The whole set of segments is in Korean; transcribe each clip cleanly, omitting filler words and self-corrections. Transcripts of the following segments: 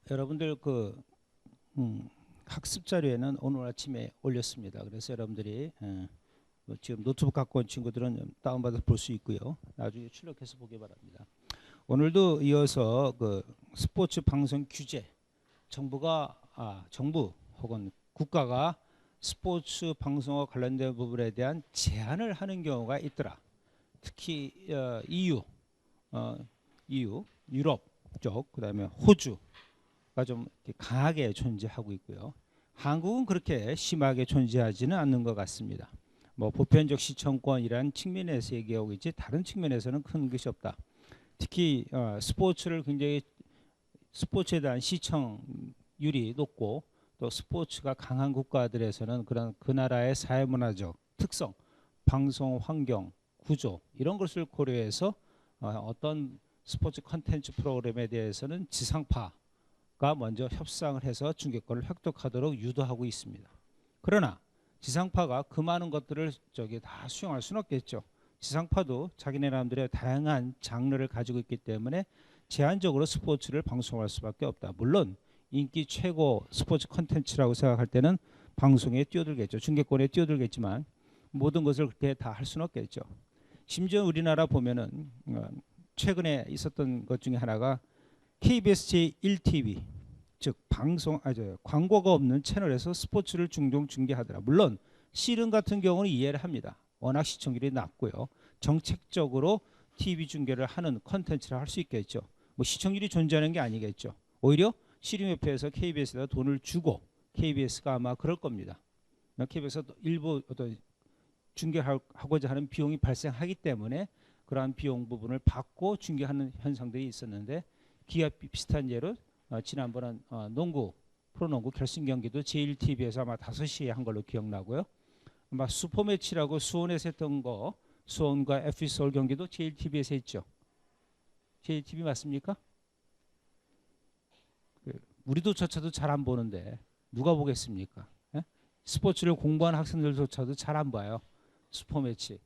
여러분들 학습 자료에는 오늘 아침에 올렸습니다. 그래서 여러분들이 뭐 지금 노트북 갖고 온 친구들은 다운받아 볼 수 있고요. 나중에 출력해서 보기 바랍니다. 오늘도 이어서 스포츠 방송 규제, 정부 혹은 국가가 스포츠 방송과 관련된 부분에 대한 제한을 하는 경우가 있더라. 특히 EU, 유럽 쪽, 그다음에 호주가 좀 강하게 존재하고 있고요. 한국은 그렇게 심하게 존재하지는 않는 것 같습니다. 뭐 보편적 시청권이라는 측면에서 얘기하고 있지 다른 측면에서는 큰 것이 없다. 특히 스포츠에 대한 시청률이 높고 또 스포츠가 강한 국가들에서는 그 나라의 사회문화적 특성, 방송 환경, 구조 이런 것을 고려해서 어떤 스포츠 컨텐츠 프로그램에 대해서는 지상파가 먼저 협상을 해서 중계권을 획득하도록 유도하고 있습니다. 그러나 지상파가 그 많은 것들을 다 수용할 수는 없겠죠. 지상파도 자기네 나름대로의 다양한 장르를 가지고 있기 때문에 제한적으로 스포츠를 방송할 수밖에 없다. 물론 인기 최고 스포츠 컨텐츠라고 생각할 때는 방송에 뛰어들겠죠. 중계권에 뛰어들겠지만 모든 것을 그렇게 다 할 수는 없겠죠. 심지어 우리나라 보면은 최근에 있었던 것 중에 하나가 KBS 제1TV 즉 광고가 없는 채널에서 스포츠를 종종 중계하더라. 물론 씨름 같은 경우는 이해를 합니다. 워낙 시청률이 낮고요. 정책적으로 TV 중계를 하는 컨텐츠를 할 수 있겠죠. 뭐 시청률이 존재하는 게 아니겠죠. 오히려 씨름협회에서 KBS에다 돈을 주고 KBS가 아마 그럴 겁니다. KBS가 일부 어떤 중계하고자 하는 비용이 발생하기 때문에 그러한 비용 부분을 받고 중계하는 현상들이 있었는데 기아 비슷한 예로 지난번은 프로농구 결승 경기도 제1TV에서 아마 5시에 한 걸로 기억나고요. 아마 슈퍼매치라고 수원에서 했던 거 수원과 FC 서울 경기도 제1TV에서 했죠. 제1TV 맞습니까? 우리도 저차도 잘 안 보는데 누가 보겠습니까? 예? 스포츠를 공부하는 학생들조차도 잘 안 봐요. 슈퍼매치.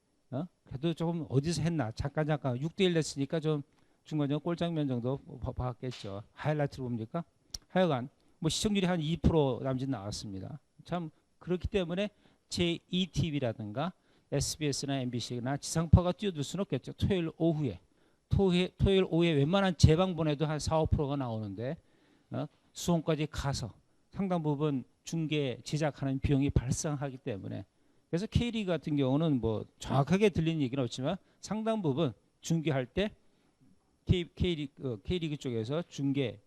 그래도 조금 어디서 했나 잠깐 6대1 냈으니까 좀 중간에 골장면 정도 봤겠죠. 하이라이트로 봅니까? 하여간 뭐 시청률이 한 2% 남짓 나왔습니다. 참 그렇기 때문에 제2TV라든가 SBS나 MBC나 지상파가 뛰어들 수는 없겠죠. 토요일 오후에 웬만한 재방본에도 한 4, 5%가 나오는데 수원까지 가서 상당 부분 중계 제작하는 비용이 발생하기 때문에 그래서 K리그 같은 경우는 뭐 정확하게 들리는 얘기는 없지만 상당 부분 중계할 때 K리그 쪽에서 중계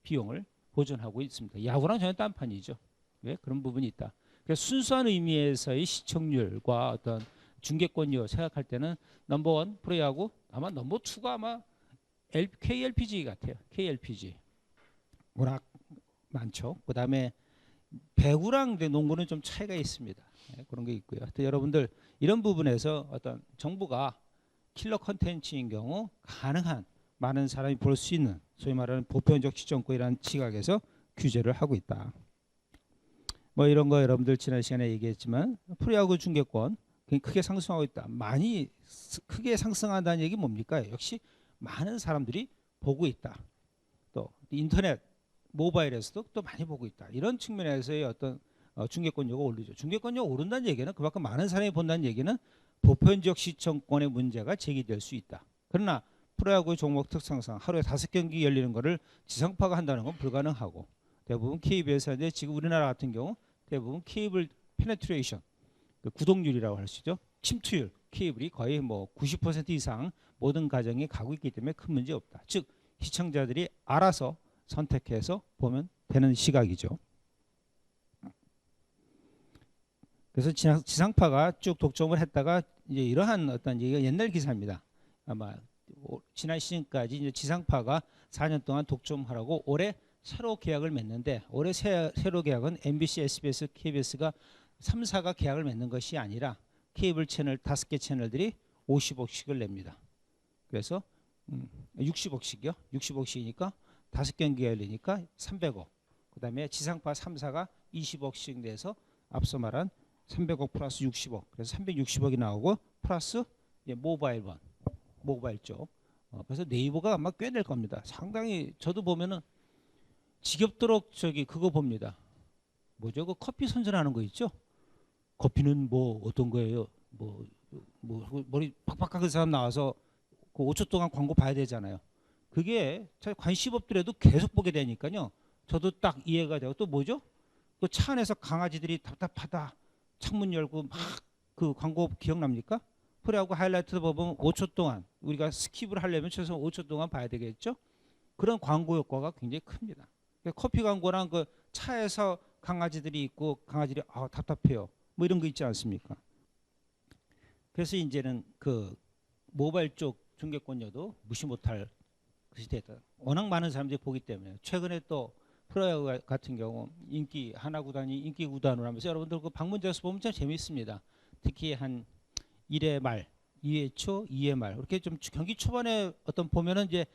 비용을 보존하고 있습니다. 야구랑 전혀 딴판이죠. 왜? 그런 부분이 있다. 그래서 순수한 의미에서의 시청률과 어떤 중계권료 생각할 때는 넘버원 프로야구 아마 넘버2가 아마 KLPG 같아요. KLPG 워낙 많죠. 그 다음에 배구랑 농구는 좀 차이가 있습니다. 네, 그런 게 있고요. 여러분들 이런 부분에서 어떤 정부가 킬러 컨텐츠인 경우 가능한 많은 사람이 볼 수 있는 소위 말하는 보편적 시청권이라는 시각에서 규제를 하고 있다. 뭐 이런 거 여러분들 지난 시간에 얘기했지만 프로야구 중계권 크게 상승하고 있다. 많이 크게 상승한다는 얘기 뭡니까? 역시 많은 사람들이 보고 있다. 또 인터넷 모바일에서도 또 많이 보고 있다. 이런 측면에서의 어떤 중계권료가 오르죠. 중계권료가 오른다는 얘기는 그만큼 많은 사람이 본다는 얘기는 보편적 시청권의 문제가 제기될 수 있다. 그러나 프로야구 종목 특성상 하루에 5경기 열리는 것을 지상파가 한다는 건 불가능하고 대부분 KBS인데 지금 우리나라 같은 경우 대부분 케이블 페네트레이션 구독률이라고 할 수 있죠. 침투율 케이블이 거의 뭐 90% 이상 모든 가정이 가고 있기 때문에 큰 문제 없다. 즉 시청자들이 알아서 선택해서 보면 되는 시각이죠. 그래서 지상파가 쭉 독점을 했다가 이제 이러한 어떤 얘기가 옛날 기사입니다. 아마 지난 시즌까지 이제 지상파가 4년 동안 독점하라고 올해 새로 계약을 맺는데 올해 새로 계약은 MBC, SBS, KBS가 3사가 계약을 맺는 것이 아니라 케이블 채널 5개 채널들이 50억씩을 냅니다. 그래서 60억씩이요. 60억씩이니까 5경기 열리니까 300억. 그다음에 지상파 3사가 20억씩 내서 앞서 말한 300억 플러스 60억. 그래서 360억이 나오고 플러스 모바일 쪽. 그래서 네이버가 아마 꽤 낼 겁니다. 상당히 저도 보면은 지겹도록 저기 그거 봅니다. 뭐죠? 그 커피 선전하는 거 있죠? 커피는 뭐 어떤 거예요? 뭐 머리 팍팍하게 사람 나와서 그 5초 동안 광고 봐야 되잖아요. 그게 잘 관심 없더라도 계속 보게 되니까요. 저도 딱 이해가 되고 또 뭐죠? 그 차 안에서 강아지들이 답답하다 창문 열고 막 그 광고 기억납니까? 프로야구 하이라이트 보면 5초 동안 우리가 스킵을 하려면 최소 5초 동안 봐야 되겠죠? 그런 광고 효과가 굉장히 큽니다. 커피 광고랑 그 차에서 강아지들이 있고 강아지들이 답답해요. 뭐 이런 거 있지 않습니까? 그래서 이제는 그 모바일 쪽 중계권료도 무시 못할 것이 됐다. 워낙 많은 사람들이 보기 때문에 최근에 또 프로야구 같은 경우 인기 하나 구단이 인기 구단으로 하면서 여러분들 그 방문자수 보면 참 재미있습니다. 특히 한 1회 말, 2회 초, 2회 말 이렇게 좀 경기 초반에 어떤 보면은 이제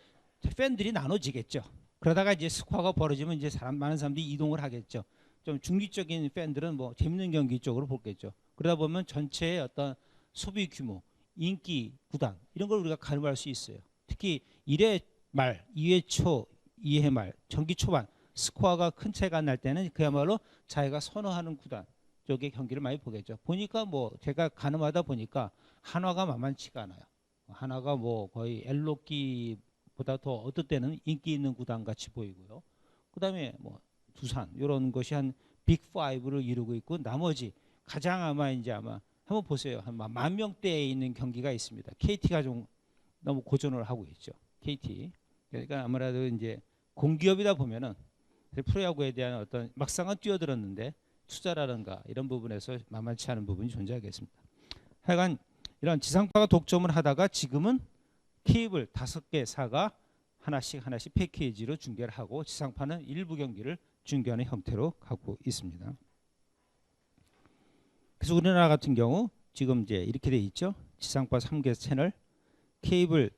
팬들이 나눠지겠죠. 그러다가 이제 스코어가 벌어지면 이제 많은 사람들이 이동을 하겠죠. 좀 중립적인 팬들은 뭐 재밌는 경기 쪽으로 보겠죠. 그러다 보면 전체의 어떤 소비 규모, 인기 구단 이런 걸 우리가 가늠할 수 있어요. 특히 1회 말, 2회 초, 2회 말, 경기 초반 스코어가 큰 차이가 날 때는 그야말로 자기가 선호하는 구단 쪽의 경기를 많이 보겠죠. 보니까 뭐 제가 가늠하다 보니까 한화가 만만치가 않아요. 한화가 뭐 거의 엘로끼보다 더 어떨 때는 인기 있는 구단 같이 보이고요. 그다음에 뭐 두산 이런 것이 한 빅5를 이루고 있고 나머지 가장 아마 한번 보세요. 한 10,000명대에 있는 경기가 있습니다. KT가 좀 너무 고전을 하고 있죠. KT. 그러니까 아무래도 이제 공기업이다 보면은 프로야구에 대한 어떤 막상은 뛰어들었는데 투자라든가 이런 부분에서 만만치 않은 부분이 존재하겠습니다. 하여간 이런 지상파가 독점을 하다가 지금은 케이블 5개사가 하나씩 패키지로 중계를 하고 지상파는 일부 경기를 중계하는 형태로 가고 있습니다. 그래서 우리나라 같은 경우 지금 이제 이렇게 돼 있죠. 지상파 3개 채널, 케이블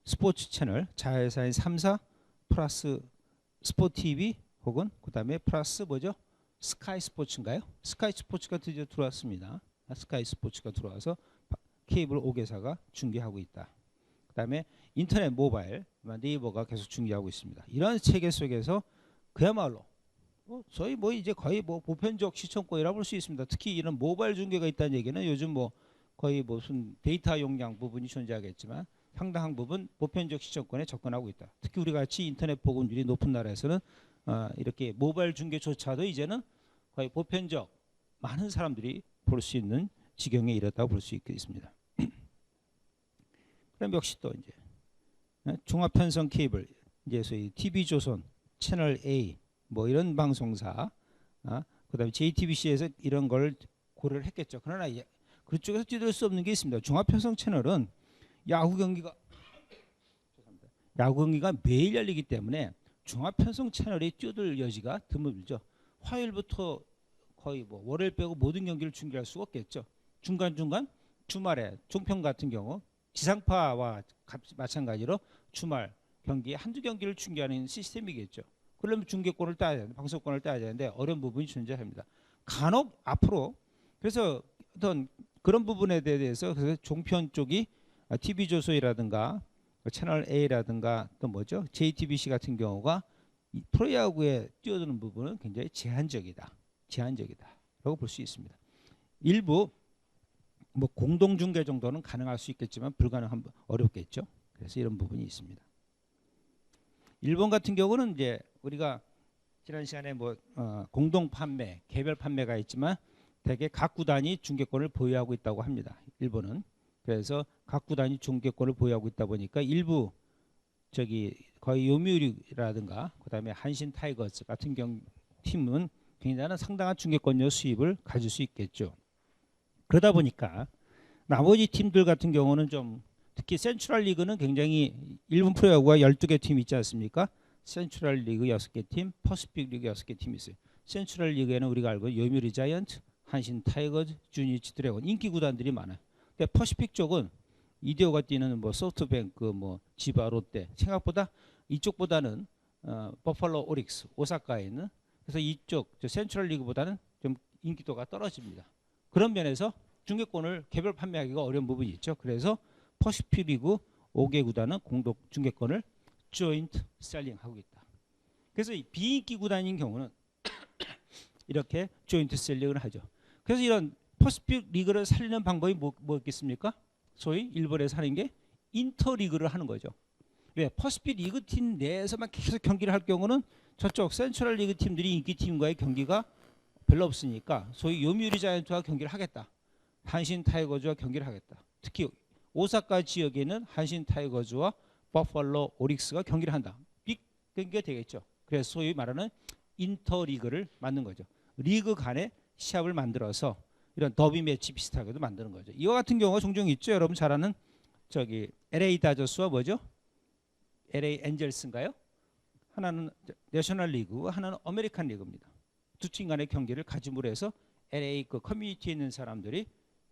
스포츠 채널, 자회사인 3사 플러스 스포츠 TV 혹은 그다음에 플러스 뭐죠? 스카이 스포츠인가요? 스카이 스포츠가 드디어 들어왔습니다. 스카이 스포츠가 들어와서 케이블 5개사가 중계하고 있다. 그다음에 인터넷 모바일 네이버가 계속 중계하고 있습니다. 이런 체계 속에서 그야말로 저희 뭐 이제 거의 뭐 보편적 시청권이라고 볼 수 있습니다. 특히 이런 모바일 중계가 있다는 얘기는 요즘 뭐 거의 무슨 데이터 용량 부분이 존재하겠지만 상당한 부분 보편적 시청권에 접근하고 있다. 특히 우리 같이 인터넷 보급률이 높은 나라에서는 이렇게 모바일 중계조차도 이제는 거의 보편적 많은 사람들이 볼 수 있는 지경에 이르렀다고 볼 수 있겠습니다. 그럼 역시 또 이제 종합편성 케이블 이제 소위 TV조선, 채널 A 뭐 이런 방송사, 그다음에 JTBC에서 이런 걸 고려를 했겠죠. 그러나 그쪽에서 뛰어들 수 없는 게 있습니다. 종합편성 채널은 야구 경기가 매일 열리기 때문에 종합편성 채널이 뛰어들 여지가 드물죠. 화요일부터 거의 뭐 월요일 빼고 모든 경기를 중계할 수가 없겠죠. 중간중간 주말에 종편 같은 경우 지상파와 마찬가지로 주말 경기 한두 경기를 중계하는 시스템이겠죠. 그러면 중계권을 따야 되는데 방송권을 따야 되는데 어려운 부분이 존재합니다. 간혹 앞으로 그래서 어떤 그런 부분에 대해서 그래서 종편 쪽이 TV조선이라든가 채널 A라든가 또 뭐죠 JTBC 같은 경우가 프로야구에 뛰어드는 부분은 굉장히 제한적이다라고 볼 수 있습니다. 일부 뭐 공동 중계 정도는 가능할 수 있겠지만 불가능한 어렵겠죠. 그래서 이런 부분이 있습니다. 일본 같은 경우는 이제 우리가 지난 시간에 뭐 공동 판매, 개별 판매가 있지만 대개 각 구단이 중계권을 보유하고 있다고 합니다. 일본은. 그래서 각 구단이 중계권을 보유하고 있다 보니까 일부 거의 요미우리라든가 그다음에 한신 타이거즈 같은 팀은 굉장히 상당한 중계권료 수입을 가질 수 있겠죠. 그러다 보니까 나머지 팀들 같은 경우는 좀 특히 센트럴 리그는 굉장히 일본 프로야구가 12개 팀 있지 않습니까? 센트럴 리그 6개 팀, 퍼시픽 리그 6개 팀이 있어요. 센트럴 리그에는 우리가 알고 요미우리 자이언트, 한신 타이거즈, 주니치 드래곤 인기 구단들이 많아요. 근데 퍼시픽 쪽은 이데오가 뛰는 뭐 소프트뱅크, 뭐 지바, 롯데 생각보다 이쪽보다는 버팔로 오릭스, 오사카에 있는 그래서 이쪽 센트럴 리그보다는 좀 인기도가 떨어집니다. 그런 면에서 중계권을 개별 판매하기가 어려운 부분이 있죠. 그래서 퍼시픽 리그 5개 구단은 공동 중계권을 조인트 셀링하고 있다. 그래서 이 비인기 구단인 경우는 이렇게 조인트 셀링을 하죠. 그래서 이런 퍼시픽 리그를 살리는 방법이 뭐겠습니까? 소위 일본에서 하는 게 인터리그를 하는 거죠. 왜? 퍼시픽 리그 팀 내에서만 계속 경기를 할 경우는 저쪽 센트럴 리그 팀들이 인기 팀과의 경기가 별로 없으니까 소위 요미우리 자이언트와 경기를 하겠다. 한신 타이거즈와 경기를 하겠다. 특히 오사카 지역에는 한신 타이거즈와 버펄로 오릭스가 경기를 한다. 빅 경기가 되겠죠. 그래서 소위 말하는 인터리그를 만든 거죠. 리그 간의 시합을 만들어서 이런 더비 매치 비슷하게도 만드는 거죠. 이와 같은 경우가 종종 있죠. 여러분 잘 아는 저기 LA 다저스와 뭐죠? LA 엔젤스인가요? 하나는 내셔널 리그, 하나는 아메리칸 리그입니다. 두 팀 간의 경기를 가짐으로 해서 LA 그 커뮤니티에 있는 사람들이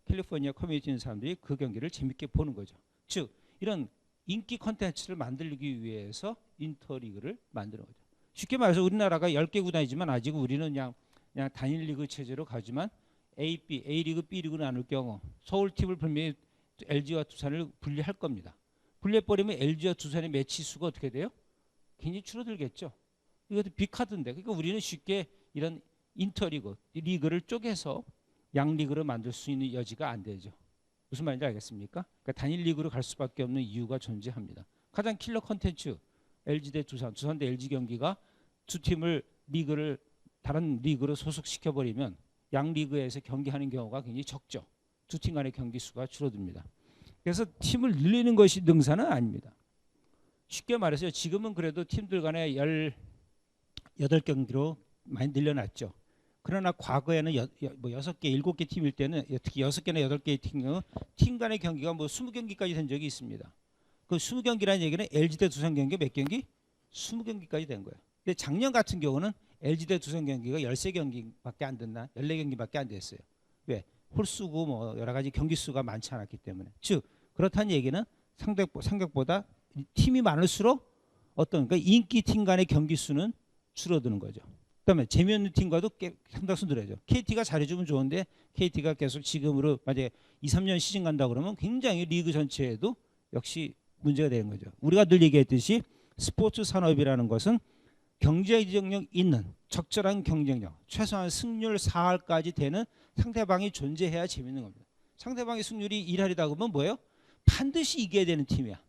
캘리포니아 커뮤니티에 있는 사람들이 그 경기를 재밌게 보는 거죠. 즉 이런 인기 콘텐츠를 만들기 위해서 인터리그를 만드는 거죠. 쉽게 말해서 우리나라가 10개 구단이지만 아직 우리는 그냥 단일 리그 체제로 가지만 A 리그, B 리그를 나눌 경우 서울팀을 분명히 LG와 두산을 분리할 겁니다. 분리해버리면 LG와 두산의 매치 수가 어떻게 돼요? 굉장히 줄어들겠죠. 이것도 빅카드인데 그러니까 우리는 쉽게 이런 인터리그, 리그를 쪼개서 양리그로 만들 수 있는 여지가 안 되죠. 무슨 말인지 알겠습니까? 그러니까 단일 리그로 갈 수밖에 없는 이유가 존재합니다. 가장 킬러 컨텐츠 LG 대 두산, 두산 대 LG 경기가 두 팀을 리그를 다른 리그로 소속시켜버리면 양 리그에서 경기하는 경우가 굉장히 적죠. 두 팀 간의 경기 수가 줄어듭니다. 그래서 팀을 늘리는 것이 능사는 아닙니다. 쉽게 말해서 지금은 그래도 팀들 간에 18경기로 많이 늘려놨죠. 그러나 과거에는 6개, 7개 팀일 때는 특히 6개나 8개의 팀 간의 경기가 뭐 20경기까지 된 적이 있습니다. 그 20경기라는 얘기는 LG 대 두산 경기 몇 경기? 20경기까지 된 거예요. 근데 작년 같은 경우는 LG 대 두산 경기가 13경기밖에 안 됐나? 14경기밖에 안 됐어요. 왜? 홀수고 뭐 여러 가지 경기 수가 많지 않았기 때문에. 즉 그렇다는 얘기는 상격보다 팀이 많을수록 어떤 그러니까 인기 팀 간의 경기 수는 줄어드는 거죠. 그다음에 재미없는 팀과도 상당수 늘어야죠. KT가 잘해주면 좋은데 KT가 계속 지금으로 만약에 2, 3년 시즌 간다 그러면 굉장히 리그 전체에도 역시 문제가 되는 거죠. 우리가 늘 얘기했듯이 스포츠 산업이라는 것은 경쟁력 있는 적절한 경쟁력, 최소한 승률 4할까지 되는 상대방이 존재해야 재밌는 겁니다. 상대방의 승률이 1할이다 그러면 뭐예요? 반드시 이겨야 되는 팀이야.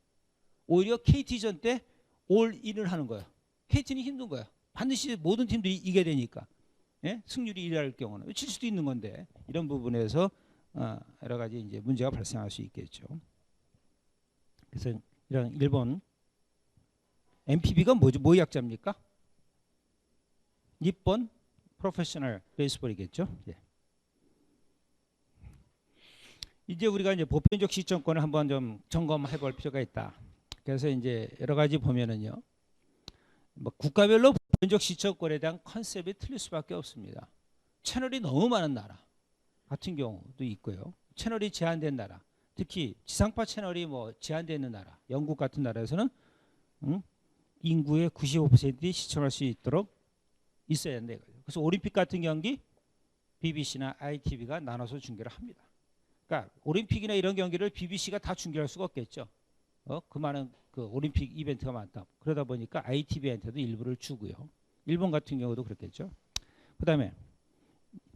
오히려 KT전 때 올인을 하는 거예요. KT는 힘든 거야. 반드시 모든 팀들이 이겨야 되니까. 예? 승률이 1할 경우는 칠 수도 있는 건데 이런 부분에서 여러 가지 이제 문제가 발생할 수 있겠죠. 그래서 이런 일본 NPB가 뭐죠? 뭐 약자입니까? 니폰 프로페셔널 베이스볼이겠죠. 예. 이제 우리가 이제 보편적 시청권을 한번 좀 점검해 볼 필요가 있다. 그래서 이제 여러 가지 보면은요. 뭐 국가별로 보편적 시청권에 대한 컨셉이 틀릴 수밖에 없습니다. 채널이 너무 많은 나라 같은 경우도 있고요. 채널이 제한된 나라, 특히 지상파 채널이 뭐 제한되어 있는 나라, 영국 같은 나라에서는 인구의 95%이 시청할 수 있도록 있어야 된다 이거죠. 그래서 올림픽 같은 경기 BBC나 ITV가 나눠서 중계를 합니다. 그러니까 올림픽이나 이런 경기를 BBC가 다 중계할 수가 없겠죠. 그 많은 그 올림픽 이벤트가 많다. 그러다 보니까 ITV한테도 일부를 주고요. 일본 같은 경우도 그렇겠죠. 그다음에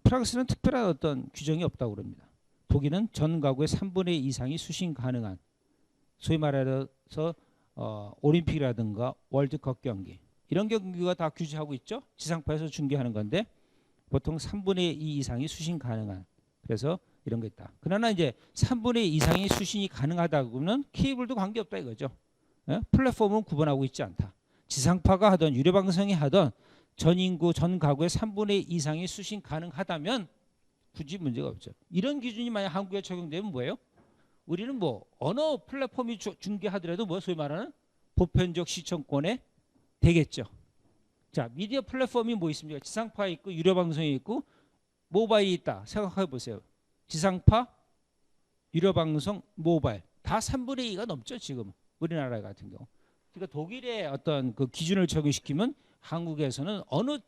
프랑스는 특별한 어떤 규정이 없다고 그럽니다. 독일은 전 가구의 3분의 2 이상이 수신 가능한 소위 말해서 올림픽이라든가 월드컵 경기 이런 경기가 다 규제하고 있죠. 지상파에서 중계하는 건데 보통 3분의 2 이상이 수신 가능한 그래서 이런 거 있다. 그러나 이제 3분의 2 이상의 수신이 가능하다 그러면 케이블도 관계없다 이거죠. 플랫폼은 구분하고 있지 않다. 지상파가 하던 유료방송이 하던 전 인구 전 가구의 3분의 2 이상이 수신 가능하다면 굳이 문제가 없죠. 이런 기준이 만약 한국에 적용되면 뭐예요? 우리는 뭐 어느 플랫폼이 중계하더라도 뭐 소위 말하는 보편적 시청권에 되겠죠. 자, 미디어 플랫폼이 뭐 있습니까? 지상파 있고 유료 방송이 있고 모바일이 있다. 생각해 보세요. 지상파, 유료 방송, 모바일 다 3분의 2가 넘죠, 지금. 우리나라 같은 경우. 그러니까 독일의 어떤 그 기준을 적용시키면 한국에서는 어느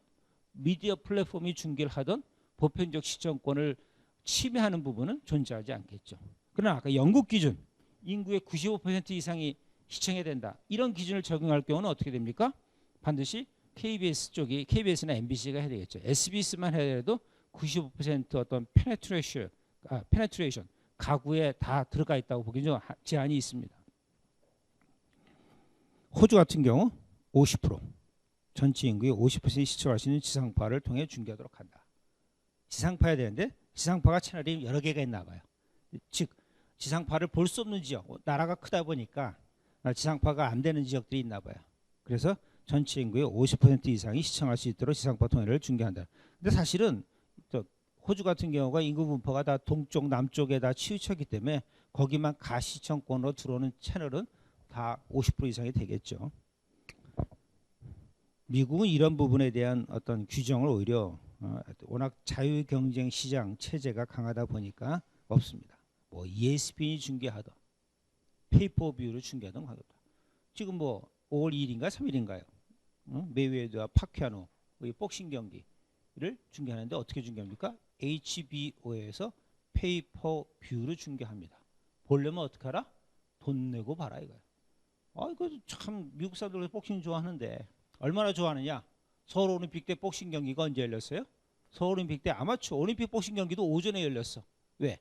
미디어 플랫폼이 중계를 하던 보편적 시청권을 침해하는 부분은 존재하지 않겠죠. 그러나 아까 영국 기준 인구의 95% 이상이 시청해야 된다. 이런 기준을 적용할 경우는 어떻게 됩니까? 반드시 KBS 쪽이 KBS나 MBC가 해야 되겠죠. SBS만 해도 95% 어떤 페네트레이션 가구에 다 들어가 있다고 보기 좀 제한이 있습니다. 호주 같은 경우 50% 전체 인구의 50%이 시청할 수 있는 지상파를 통해 중계하도록 한다. 지상파야 되는데 지상파가 채널이 여러 개가 있나 봐요. 즉 지상파를 볼 수 없는 지역, 나라가 크다 보니까 지상파가 안 되는 지역들이 있나 봐요. 그래서 전체 인구의 50% 이상이 시청할 수 있도록 지상파 통해를 중계한다. 근데 사실은 호주 같은 경우가 인구 분포가 다 동쪽, 남쪽에 다 치우쳤기 때문에 거기만 가시청권으로 들어오는 채널은 다 50% 이상이 되겠죠. 미국은 이런 부분에 대한 어떤 규정을 오히려 워낙 자유 경쟁 시장 체제가 강하다 보니까 없습니다. 뭐 ESPN이 중계하던 페이퍼뷰를 중계하던 하겠다. 지금 뭐 5월 2일인가 3일인가요? 메이웨더와 파퀴아노 복싱 경기를 중계하는데 어떻게 중계합니까? HBO에서 페이퍼뷰를 중계합니다. 보려면 어떻게 하라? 돈 내고 봐라 이거예요. 이거 참 미국 사람들 복싱 좋아하는데 얼마나 좋아하느냐? 서울올림픽 때 복싱 경기가 언제 열렸어요? 서울올림픽 때 아마추어 올림픽 복싱 경기도 오전에 열렸어. 왜?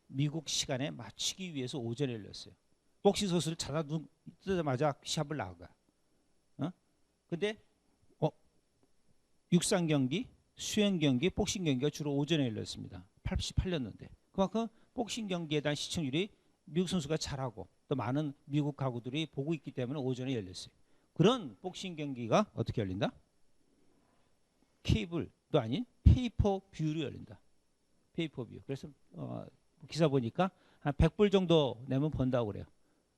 미국 시간에 맞추기 위해서 오전에 열렸어요. 복싱 선수를 자다 눈 뜨자마자 시합을 나가. 근데 육상 경기, 수영 경기, 복싱 경기가 주로 오전에 열렸습니다. 88년도인데 그만큼 복싱 경기에 대한 시청률이 미국 선수가 잘하고 또 많은 미국 가구들이 보고 있기 때문에 오전에 열렸어요. 그런 복싱 경기가 어떻게 열린다? 케이블도 아닌 페이퍼뷰로 열린다. 페이퍼뷰. 그래서 기사 보니까 한 100불 정도 내면 번다고 그래요.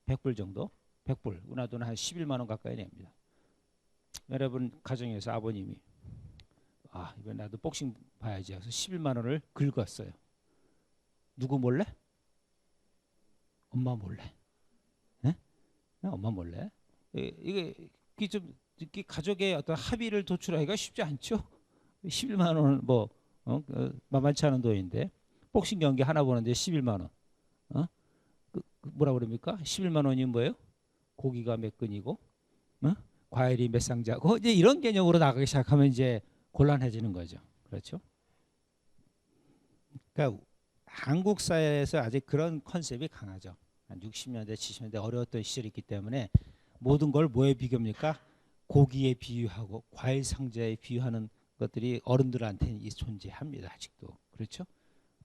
100불 정도. 100불. 우리나라 돈 한 11만 원 가까이 냅니다. 여러분 가정에서 아버님이 이번 나도 복싱 봐야지 해서 11만 원을 긁었어요. 누구 몰래? 엄마 몰래. 네? 엄마 몰래. 이게 좀 가족의 어떤 합의를 도출하기가 쉽지 않죠. 11만 원은 뭐 만만치 않은 돈인데 복싱 경기 하나 보는데 11만 원. 뭐라 그럽니까? 11만 원이 뭐예요? 고기가 몇 근이고, 과일이 몇 상자고 이제 이런 개념으로 나가기 시작하면 이제 곤란해지는 거죠. 그렇죠? 그러니까 한국 사회에서 아직 그런 컨셉이 강하죠. 한 60년대, 70년대 어려웠던 시절이 있기 때문에 모든 걸 뭐에 비교합니까? 고기에 비유하고 과일 상자에 비유하는 것들이 어른들한테는 존재합니다. 아직도. 그렇죠?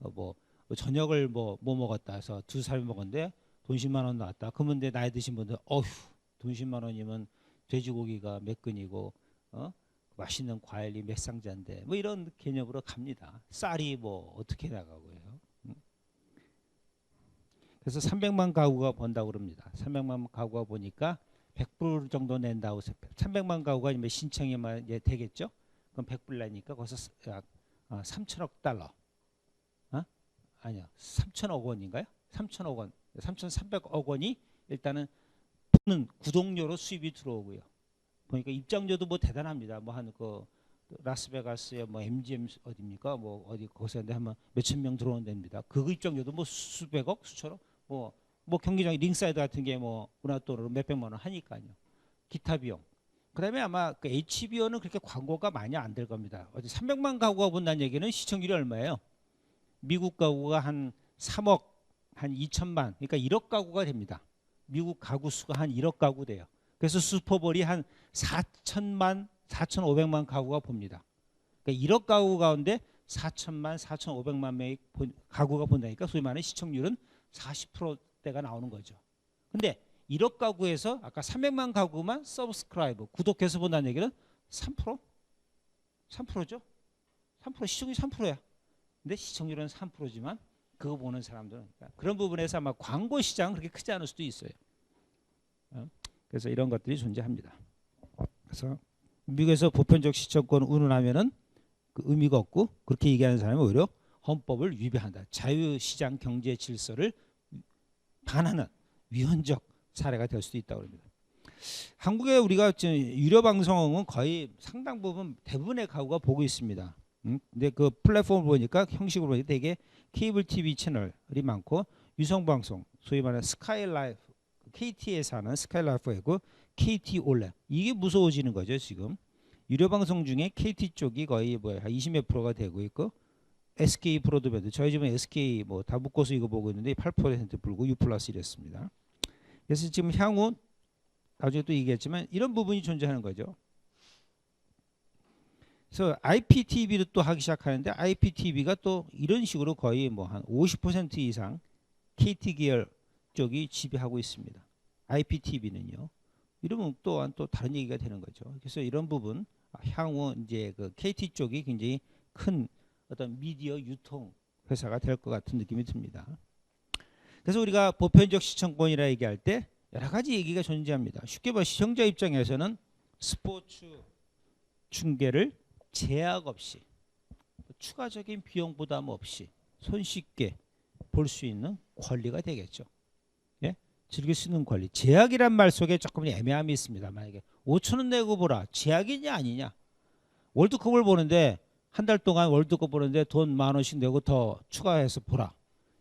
뭐 저녁을 뭐 먹었다 해서 두 사람이 먹었는데 돈 10만 원 나왔다. 그러면 나이 드신 분들 돈 10만 원이면 돼지고기가 몇 근이고 맛있는 과일이 몇 상자인데 뭐 이런 개념으로 갑니다. 쌀이 뭐 어떻게 나가고요. 그래서 300만 가구가 번다고 그럽니다. 300만 가구가 보니까 100불 정도 낸다고 300만 가구가 신청이면 이제 되겠죠. 그럼 100불 내니까 거기서 3천억 달러. 아니요. 3천억 원인가요? 3천억 원. 3,300억 원이 일단은 구독료로 수입이 들어오고요. 보니까 입장료도 뭐 대단합니다. 뭐 한 라스베가스의 뭐 MGM 어디입니까? 뭐 어디 거기서 한번 몇천 명 들어오는 데입니다. 그 입장료도 뭐 수백억, 수천억, 뭐 경기장 링사이드 같은 게 뭐 우리나라 돈으로 몇백만 원 하니까요. 기타 비용. 그다음에 아마 그 HBO는 그렇게 광고가 많이 안 될 겁니다. 어디 300만 가구가 본다는 얘기는 시청률이 얼마예요? 미국 가구가 한 3억 한 2천만, 그러니까 1억 가구가 됩니다. 미국 가구 수가 한 1억 가구 돼요. 그래서 슈퍼볼이 한 4천만, 4,500만 가구가 봅니다. 그러니까 1억 가구 가운데 4천만, 4,500만 명의 가구가 본다니까 소위 말하는 시청률은 40%대가 나오는 거죠. 근데 1억 가구에서 아까 300만 가구만 서브스크라이브, 구독해서 본다는 얘기는 3%? 3%죠? 3% 시청률이 3%야. 근데 시청률은 3%지만 그거 보는 사람들은 그런 부분에서 아마 광고 시장은 그렇게 크지 않을 수도 있어요. 그래서 이런 것들이 존재합니다. 그래서 미국에서 보편적 시청권 운운하면은 그 의미가 없고 그렇게 얘기하는 사람이 오히려 헌법을 위배한다. 자유시장 경제 질서를 반하는 위헌적 사례가 될 수도 있다고 합니다. 한국에 우리가 유료 방송은 거의 상당 부분 대부분의 가구가 보고 있습니다. 근데 그 플랫폼을 보니까 형식으로 보니까 되게 케이블 TV 채널이 많고 유성 방송 소위 말하는 스카이라이프 KT에서 하는 스카이라이프가 있고 KT 올레 이게 무서워지는 거죠 지금. 유료 방송 중에 KT 쪽이 거의 한 20몇 프로가 되고 있고 SK 브로드밴드 저희 집은 SK 뭐 다 묶어서 이거 보고 있는데 8% 불고 U+ 이랬습니다. 그래서 지금 향후 나중에 또 얘기했지만 이런 부분이 존재하는 거죠. 그래서 IPTV도 또 하기 시작하는데 IPTV가 또 이런 식으로 거의 뭐 한 50% 이상 KT 계열 쪽이 지배하고 있습니다. IPTV는요. 이러면 또한 또 다른 얘기가 되는 거죠. 그래서 이런 부분 향후 이제 그 KT 쪽이 굉장히 큰 어떤 미디어 유통 회사가 될 것 같은 느낌이 듭니다. 그래서 우리가 보편적 시청권이라 얘기할 때 여러 가지 얘기가 존재합니다. 쉽게 봐 시청자 입장에서는 스포츠 중계를 제약 없이 추가적인 비용 부담 없이 손쉽게 볼 수 있는 권리가 되겠죠. 예? 즐길 수 있는 권리. 제약이란 말 속에 조금 애매함이 있습니다. 만약에 5천 원 내고 보라. 제약이냐 아니냐. 월드컵을 보는데 한 달 동안 월드컵 보는데 돈 10,000원씩 내고 더 추가해서 보라.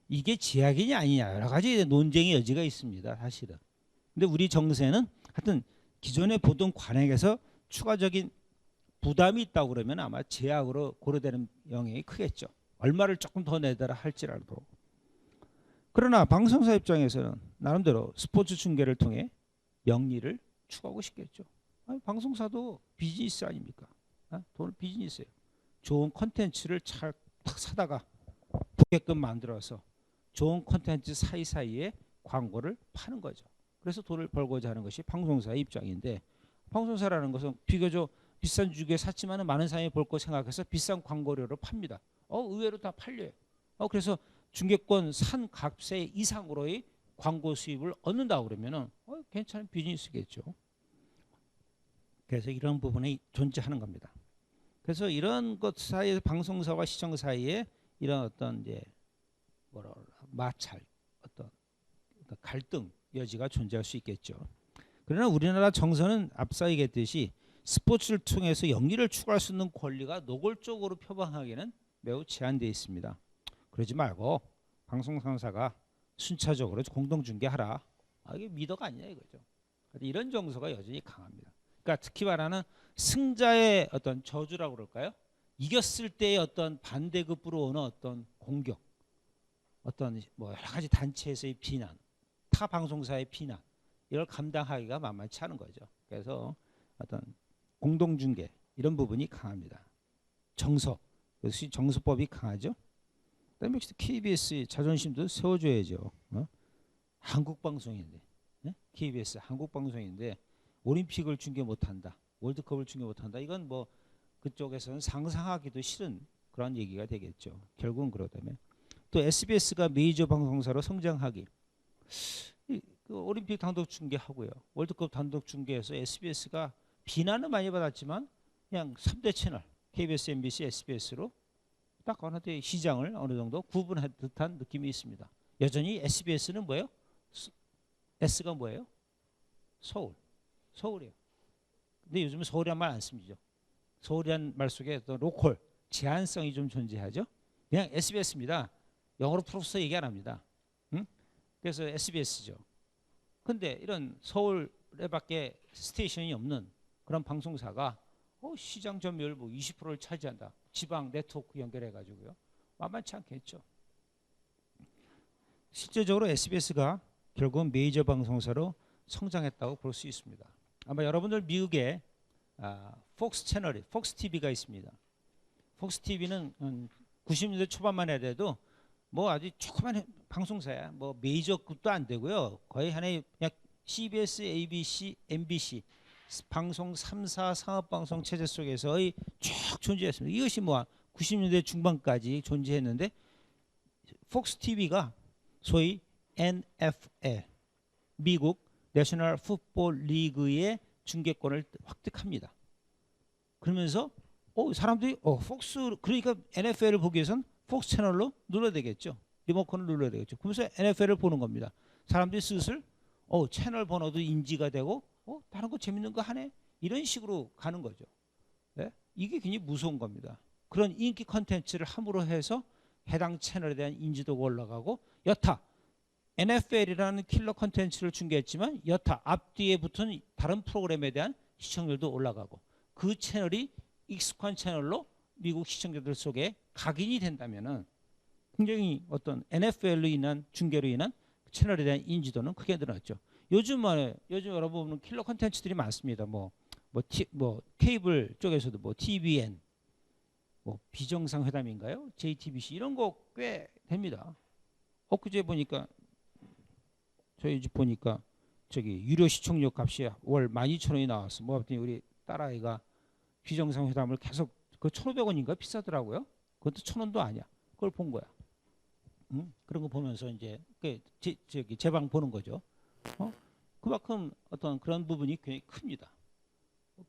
이게 제약이냐 아니냐. 여러 가지 논쟁의 여지가 있습니다. 사실은. 근데 우리 정세는 하여튼 기존에 보던 관행에서 추가적인 부담이 있다고 그러면 아마 제약으로 고려되는 영향이 크겠죠. 얼마를 조금 더 내더라 할지라도. 그러나 방송사 입장에서는 나름대로 스포츠 중계를 통해 영리를 추구하고 싶겠죠. 아니, 방송사도 비즈니스 아닙니까? 돈을 비즈니스예요. 좋은 콘텐츠를 딱 사다가 보게끔 만들어서 좋은 콘텐츠 사이사이에 광고를 파는 거죠. 그래서 돈을 벌고자 하는 것이 방송사의 입장인데 방송사라는 것은 비교적 비싼 주기에 샀지만 많은 사람이 볼 거 생각해서 비싼 광고료로 팝니다. 의외로 다 팔려요. 그래서 중계권 산 값의 이상으로의 광고 수입을 얻는다 그러면은 괜찮은 비즈니스겠죠. 그래서 이런 부분이 존재하는 겁니다. 그래서 이런 것 사이에 방송사와 시청 사이에 이런 어떤 이제 마찰, 어떤 갈등 여지가 존재할 수 있겠죠. 그러나 우리나라 정서는 앞서 얘기했듯이 스포츠를 통해서 영리를 추구할 수 있는 권리가 노골적으로 표방하기는 매우 제한되어 있습니다. 그러지 말고 방송사가 순차적으로 공동중계하라. 이게 미덕 아니냐 이거죠. 이런 정서가 여전히 강합니다. 그러니까 특히 말하는 승자의 어떤 저주라고 그럴까요? 이겼을 때의 어떤 반대급부로 오는 어떤 공격, 어떤 뭐 여러 가지 단체에서의 비난, 타 방송사의 비난, 이걸 감당하기가 만만치 않은 거죠. 그래서 어떤 공동중계 이런 부분이 강합니다. 정서, 역시 정서법이 강하죠. 그다음에 KBS 자존심도 세워줘야죠. 한국 방송인데, KBS 한국 방송인데 올림픽을 중계 못한다, 월드컵을 중계 못한다. 이건 뭐 그쪽에서는 상상하기도 싫은 그런 얘기가 되겠죠. 결국은 그러다면 또 SBS가 메이저 방송사로 성장하기. 그 올림픽 단독 중계하고요, 월드컵 단독 중계에서 SBS가 비난은 많이 받았지만 그냥 3대 채널 KBS, MBC, SBS로 딱 어느 때 시장을 어느 정도 구분한 듯한 느낌이 있습니다. 여전히 SBS는 뭐예요? S가 뭐예요? 서울이에요. 근데 요즘은 서울이란 말 안 씁니다. 서울이란 말 속에 또 로컬, 제한성이 좀 존재하죠. 그냥 SBS입니다. 영어로 프로듀서 얘기 안 합니다. 그래서 SBS죠. 근데 이런 서울에 밖에 스테이션이 없는 그런 방송사가 시장 점유율 뭐 20%를 차지한다. 지방 네트워크 연결해 가지고요. 만만치 않겠죠. 실제적으로 SBS가 결국은 메이저 방송사로 성장했다고 볼 수 있습니다. 아마 여러분들 미국에 폭스 채널이 폭스 TV가 있습니다. 폭스 TV는 90년대 초반만 해도 뭐 아주 조그만 방송사야. 뭐 메이저급도 안 되고요. 거의 하나의 그냥 CBS, ABC, MBC 방송 3사 상업방송 체제 속에서의 쭉 존재했습니다. 이것이 뭐 90년대 중반까지 존재했는데 폭스 TV가 소위 NFL 미국 내셔널 풋볼 리그의 중계권을 획득합니다. 그러면서 사람들이 폭스, 그러니까 NFL을 보기 위해서는 폭스 채널로 눌러야 되겠죠. 리모컨을 눌러야 되겠죠. 그러면서 NFL을 보는 겁니다. 사람들이 슬슬 채널 번호도 인지가 되고 다른 거 재밌는 거 하네, 이런 식으로 가는 거죠. 네? 이게 굉장히 무서운 겁니다. 그런 인기 컨텐츠를 함으로 해서 해당 채널에 대한 인지도가 올라가고, 여타 NFL이라는 킬러 컨텐츠를 중계했지만 여타 앞뒤에 붙은 다른 프로그램에 대한 시청률도 올라가고, 그 채널이 익숙한 채널로 미국 시청자들 속에 각인이 된다면은 굉장히 어떤 NFL로 인한 중계로 인한 채널에 대한 인지도는 크게 늘었죠. 요즘 여러분 보면 킬러 콘텐츠들이 많습니다. 뭐 케이블 쪽에서도 뭐 TVN, 뭐 비정상 회담인가요? JTBC 이런 거 꽤 됩니다. 엊그제 보니까 저희 집 보니까 저기 유료 시청료 값이 월 12,000원이 나왔어. 뭐 하여튼 우리 딸아이가 비정상 회담을 계속 그 1,500원인가 비싸더라고요. 그것도 1,000원도 아니야. 그걸 본 거야. 그런 거 보면서 이제 저기 제 방 보는 거죠. 그만큼 어떤 그런 부분이 굉장히 큽니다.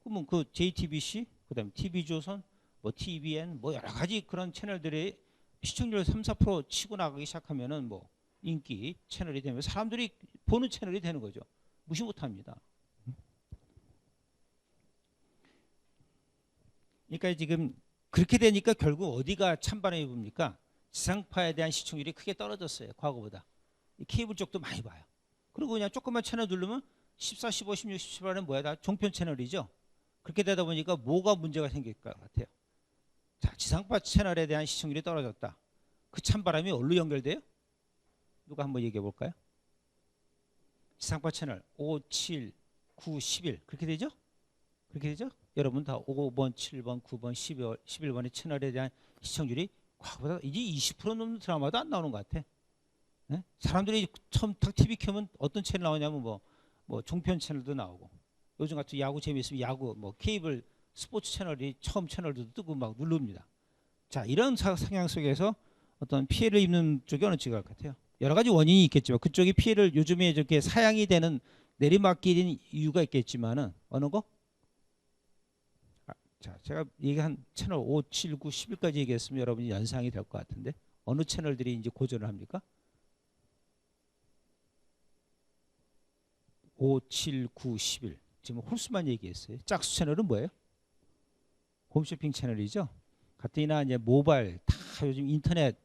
그러면 그 JTBC, 그다음에 TV조선, 뭐 TVN, 뭐 여러 가지 그런 채널들이 시청률 3, 4% 치고 나가기 시작하면은 뭐 인기 채널이 되면 사람들이 보는 채널이 되는 거죠. 무시 못합니다. 그러니까 지금 그렇게 되니까 결국 어디가 찬바람이 붑니까? 지상파에 대한 시청률이 크게 떨어졌어요. 과거보다. 케이블 쪽도 많이 봐요. 그리고 그냥 조금만 채널 누르면 14, 15, 16, 17화는 뭐야? 다 종편 채널이죠. 그렇게 되다 보니까 뭐가 문제가 생길 것 같아요? 자, 지상파 채널에 대한 시청률이 떨어졌다. 그 찬바람이 어디로 연결돼요? 누가 한번 얘기해 볼까요? 지상파 채널 5, 7, 9, 11 그렇게 되죠? 그렇게 되죠? 여러분 다 5번, 7번, 9번, 11번의 채널에 대한 시청률이 과거보다 이제 20% 넘는 드라마도 안 나오는 것 같아. 네? 사람들이 처음 딱 TV 켜면 어떤 채널 나오냐면 뭐 종편 채널도 나오고 요즘 같은 야구 재미있으면 야구 뭐 케이블 스포츠 채널이 처음 채널도 뜨고 막 누릅니다. 자, 이런 상황 속에서 어떤 피해를 입는 쪽이 어느 쪽일 것 같아요? 여러 가지 원인이 있겠지만 그쪽이 피해를 요즘에 이렇게 사양이 되는 내리막길인 이유가 있겠지만은 어느 거? 자, 제가 얘기한 채널 5, 7, 9, 10일까지 얘기했으면 여러분이 연상이 될 것 같은데 어느 채널들이 이제 고전을 합니까? 5, 7, 9, 11 지금 홀수만 얘기했어요. 짝수 채널은 뭐예요? 홈쇼핑 채널이죠. 같으나 이제 모바일 다 요즘 인터넷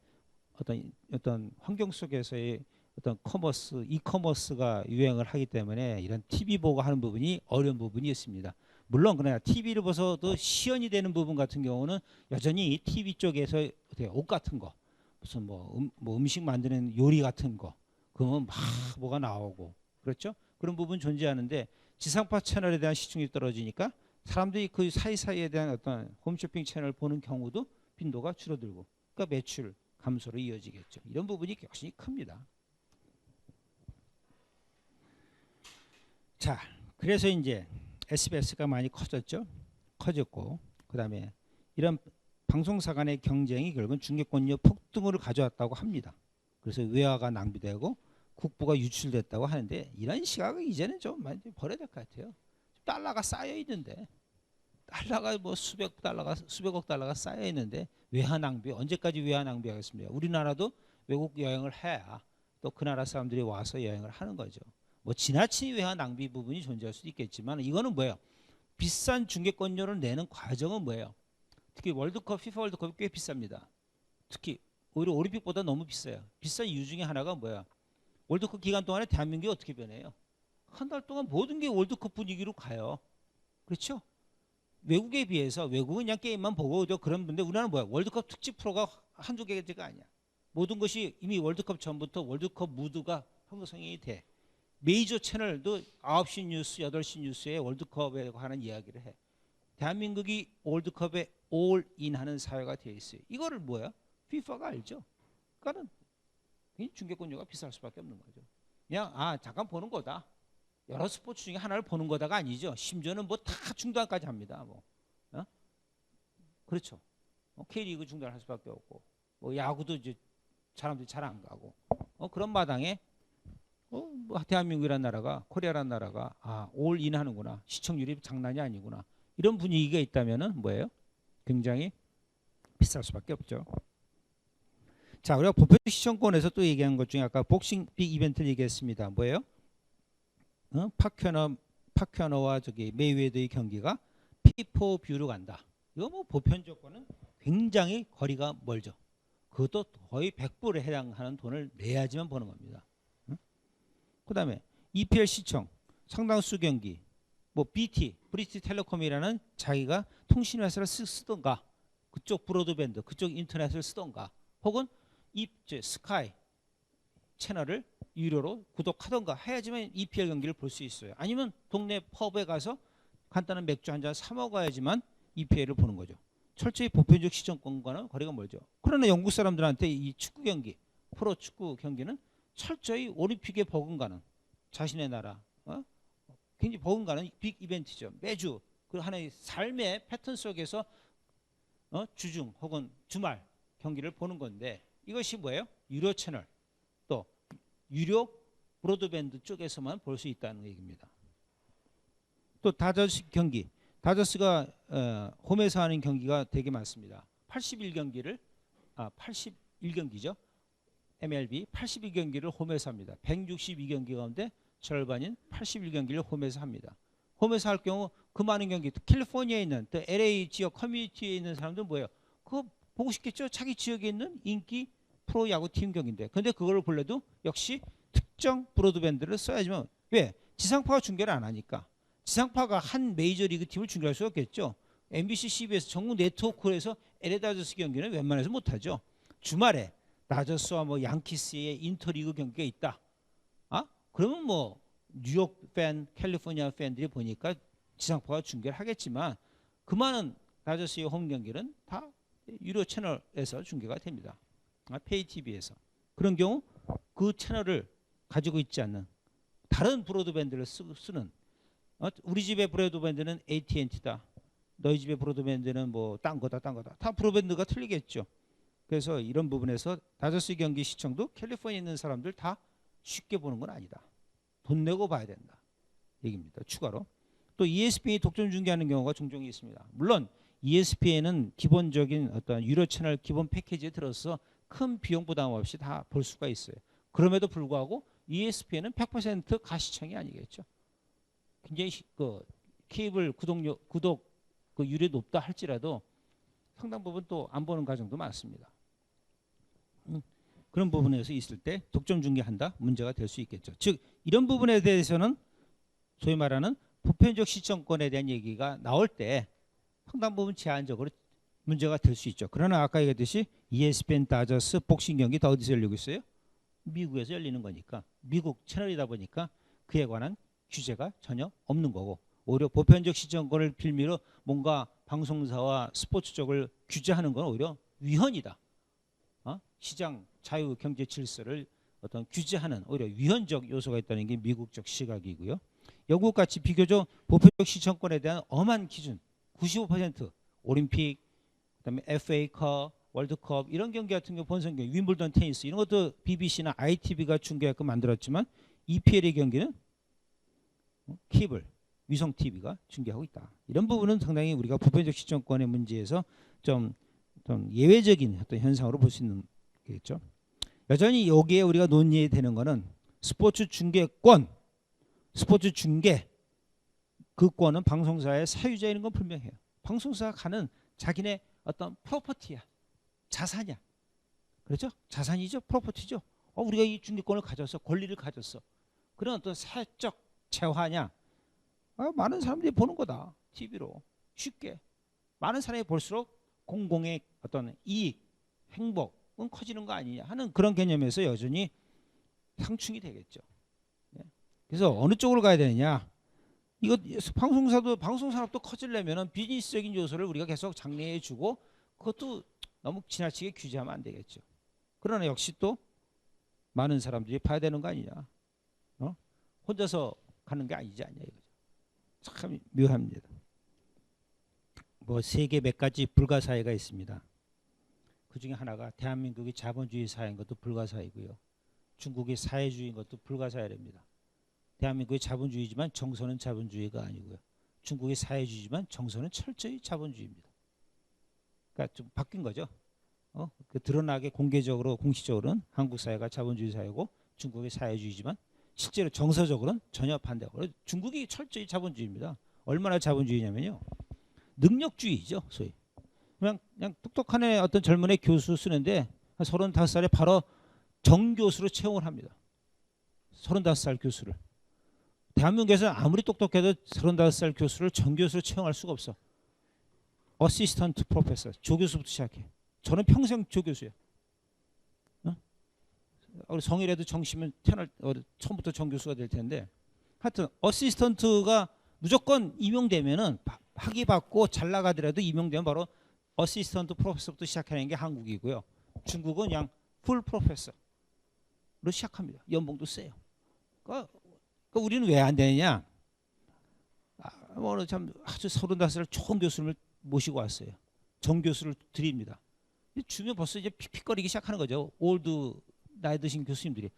어떤 환경 속에서의 어떤 커머스, 이커머스가 유행을 하기 때문에 이런 TV 보고 하는 부분이 어려운 부분이 있습니다. 물론 그러나 TV를 봐서도 시연이 되는 부분 같은 경우는 여전히 TV 쪽에서 옷 같은 거 무슨 뭐 음식 만드는 요리 같은 거 그러면 막 뭐가 나오고 그렇죠? 그런 부분 존재하는데 지상파 채널에 대한 시청률이 떨어지니까 사람들이 그 사이사이에 대한 어떤 홈쇼핑 채널 보는 경우도 빈도가 줄어들고 그러니까 매출 감소로 이어지겠죠. 이런 부분이 역시 큽니다. 자, 그래서 이제 SBS가 많이 커졌고 그다음에 이런 방송사 간의 경쟁이 결국은 중계권료 폭등을 가져왔다고 합니다. 그래서 외화가 낭비되고 국부가 유출됐다고 하는데 이런 시각은 이제는 좀 많이 버려야 될 것 같아요. 달러가 쌓여 있는데 달러가 뭐 수백억 달러가 쌓여 있는데 외화 낭비 언제까지 외화 낭비하겠습니까? 우리나라도 외국 여행을 해야 또 그 나라 사람들이 와서 여행을 하는 거죠. 뭐 지나친 외화 낭비 부분이 존재할 수도 있겠지만 이거는 뭐예요? 비싼 중계권료를 내는 과정은 뭐예요? 특히 월드컵, 피파 월드컵이 꽤 비쌉니다. 특히 오히려 올림픽보다 너무 비싸요. 비싼 이유 중에 하나가 뭐야? 월드컵 기간 동안에 대한민국이 어떻게 변해요? 한 달 동안 모든 게 월드컵 분위기로 가요. 그렇죠? 외국에 비해서 외국은 그냥 게임만 보고 그런 분데 우리나라는 뭐야? 월드컵 특집 프로가 한두 개가 아니야. 모든 것이 이미 월드컵 전부터 월드컵 무드가 형성이 돼. 메이저 채널도 9시 뉴스, 8시 뉴스에 월드컵에 관한 이야기를 해. 대한민국이 월드컵에 올인하는 사회가 되어 있어요. 이거를 뭐야? FIFA가 알죠. 그러니까는 중계권료가 비쌀 수밖에 없는 거죠. 그냥 잠깐 보는 거다. 여러 스포츠 중에 하나를 보는 거다가 아니죠. 심지어는 뭐 다 중단까지 합니다. 그렇죠. K리그 중단할 수밖에 없고, 뭐 야구도 이제 사람들이 잘 안 가고, 그런 마당에 뭐 대한민국이라는 나라가 코리아라는 나라가 올인하는구나. 시청률이 장난이 아니구나. 이런 분위기가 있다면은 뭐예요? 굉장히 비쌀 수밖에 없죠. 자, 우리가 보편 시청권에서 또 얘기한 것 중에 아까 복싱 빅 이벤트를 얘기했습니다. 뭐예요? 파큐너와 저기 메이웨더의 경기가 피포뷰로 간다. 이거 뭐 보편 조건은 굉장히 거리가 멀죠. 그것도 거의 100불에 해당하는 돈을 내야지만 보는 겁니다. 그다음에 EPL 시청 상당수 경기 뭐 BT, 브리티시 텔레콤이라는 자기가 통신 회사를 쓰던가 그쪽 브로드밴드, 그쪽 인터넷을 쓰던가 혹은 이 스카이 채널을 유료로 구독하던가 해야지만 EPL 경기를 볼 수 있어요. 아니면 동네 펍에 가서 간단한 맥주 한 잔 사 먹어야지만 EPL을 보는 거죠. 철저히 보편적 시청권과는 거리가 멀죠. 그러나 영국 사람들한테 이 축구 경기, 프로 축구 경기는 철저히 올림픽에 버금가는 자신의 나라, 굉장히 버금가는 빅 이벤트죠. 매주 그 하나의 삶의 패턴 속에서 주중 혹은 주말 경기를 보는 건데 이것이 뭐예요? 유료 채널 또 유료 브로드밴드 쪽에서만 볼 수 있다는 얘기입니다. 또 다저스 경기, 다저스가 홈에서 하는 경기가 되게 많습니다. 81경기를 81경기죠. MLB 81경기를 홈에서 합니다. 162경기 가운데 절반인 81경기를 홈에서 합니다. 홈에서 할 경우 그 많은 경기, 캘리포니아에 있는 또 LA 지역 커뮤니티에 있는 사람들은 뭐예요? 그거 보고 싶겠죠? 자기 지역에 있는 인기 프로야구 팀 경기인데. 근데 그걸 볼래도 역시 특정 브로드밴드를 써야지만 왜? 지상파가 중계를 안 하니까. 지상파가 한 메이저리그 팀을 중계할 수 없겠죠. MBC, CBS 전국 네트워크에서 LA 다저스 경기는 웬만해서 못하죠. 주말에 다저스와 뭐 양키스의 인터리그 경기가 있다. 그러면 뭐 뉴욕 팬, 캘리포니아 팬들이 보니까 지상파가 중계를 하겠지만 그 많은 다저스의 홈 경기는 다 유료 채널에서 중계가 됩니다. 페이 TV에서. 그런 경우 그 채널을 가지고 있지 않는 다른 브로드밴드를 쓰는 우리 집의 브로드밴드는 AT&T다. 너희 집의 브로드밴드는 뭐 딴 거다. 다 브로드밴드가 틀리겠죠. 그래서 이런 부분에서 다저스 경기 시청도 캘리포니아에 있는 사람들 다 쉽게 보는 건 아니다. 돈 내고 봐야 된다. 얘기입니다. 추가로. 또 ESPN이 독점 중계하는 경우가 종종 있습니다. 물론 ESPN은 기본적인 어떤 유료 채널 기본 패키지에 들어서 큰 비용 부담 없이 다 볼 수가 있어요. 그럼에도 불구하고 ESPN은 100% 가시청이 아니겠죠. 굉장히 그 케이블 구독 그 율이 높다 할지라도 상당 부분 또 안 보는 가정도 많습니다. 그런 부분에서 있을 때 독점 중계한다 문제가 될 수 있겠죠. 즉 이런 부분에 대해서는 소위 말하는 보편적 시청권에 대한 얘기가 나올 때 상당 부분 제한적으로 문제가 될 수 있죠. 그러나 아까 얘기했듯이 ESPN 다저스 복싱 경기 다 어디서 열리고 있어요? 미국에서 열리는 거니까 미국 채널이다 보니까 그에 관한 규제가 전혀 없는 거고 오히려 보편적 시청권을 빌미로 뭔가 방송사와 스포츠 쪽을 규제하는 건 오히려 위헌이다. 시장 자유 경제 질서를 어떤 규제하는 오히려 위헌적 요소가 있다는 게 미국적 시각이고요. 영국같이 비교적 보편적 시청권에 대한 엄한 기준 95% 올림픽 그다음에 FA컵 월드컵 이런 경기 같은 경우 본선 경기 윈블던 테니스 이런 것도 BBC나 ITV가 중계하고 만들었지만 EPL의 경기는 케이블 위성 TV가 중계하고 있다. 이런 부분은 상당히 우리가 보편적 시청권의 문제에서 좀 예외적인 어떤 현상으로 볼 수 있는 겠죠. 여전히 여기에 우리가 논의되는 것은 스포츠 중계권, 스포츠 중계 그 권은 방송사의 사유자인 건 분명해요. 방송사가 가는 자기네 어떤 프로퍼티야, 자산이야. 그렇죠? 자산이죠, 프로퍼티죠. 우리가 이 중계권을 가졌어, 권리를 가졌어. 그런 어떤 사회적 재화냐? 많은 사람들이 보는 거다. TV로 쉽게 많은 사람이 볼수록 공공의 어떤 이익, 행복은 커지는 거 아니냐 하는 그런 개념에서 여전히 상충이 되겠죠. 그래서 어느 쪽으로 가야 되느냐? 이거 방송 산업도 커지려면은 비즈니스적인 요소를 우리가 계속 장려해주고 그것도 너무 지나치게 규제하면 안 되겠죠. 그러나 역시 또 많은 사람들이 봐야 되는 거 아니냐? 혼자서 가는 게 아니지 않냐 이거죠. 참 묘합니다. 뭐 세계 몇 가지 불가사의가 있습니다. 그 중에 하나가 대한민국이 자본주의 사회인 것도 불가사의고요. 중국이 사회주의인 것도 불가사의랍니다. 대한민국이 자본주의지만 정서는 자본주의가 아니고요. 중국이 사회주의지만 정서는 철저히 자본주의입니다. 그러니까 좀 바뀐 거죠. 그 드러나게 공개적으로 공식적으로는 한국 사회가 자본주의 사회고 중국이 사회주의지만 실제로 정서적으로는 전혀 반대고 중국이 철저히 자본주의입니다. 얼마나 자본주의냐면요. 능력주의죠. 소위. 그냥 똑똑한 애 어떤 젊은 애 교수 쓰는데 35살에 바로 정교수로 채용을 합니다. 35살 교수를. 대한민국에서 아무리 똑똑해도 35살 교수를 전교수로 채용할 수가 없어. 어시스턴트 프로페서, 조교수부터 시작해. 저는 평생 조교수예요. 어? 우리 성일에도 정시면 처음부터 정교수가 될 텐데, 하여튼 어시스턴트가 무조건 임용되면은 학위 받고 잘 나가더라도 임용되면 바로 어시스턴트 프로페서부터 시작하는 게 한국이고요. 중국은 그냥 풀 프로페서로 시작합니다. 연봉도 세요. 그러니까 우리는 왜 안 되느냐? 오늘 참 아주 35살 좋은 교수를 모시고 왔어요. 정교수를 드립니다. 주면 벌써 이제 픽픽거리기 시작하는 거죠. 올드 나이 드신 교수님들이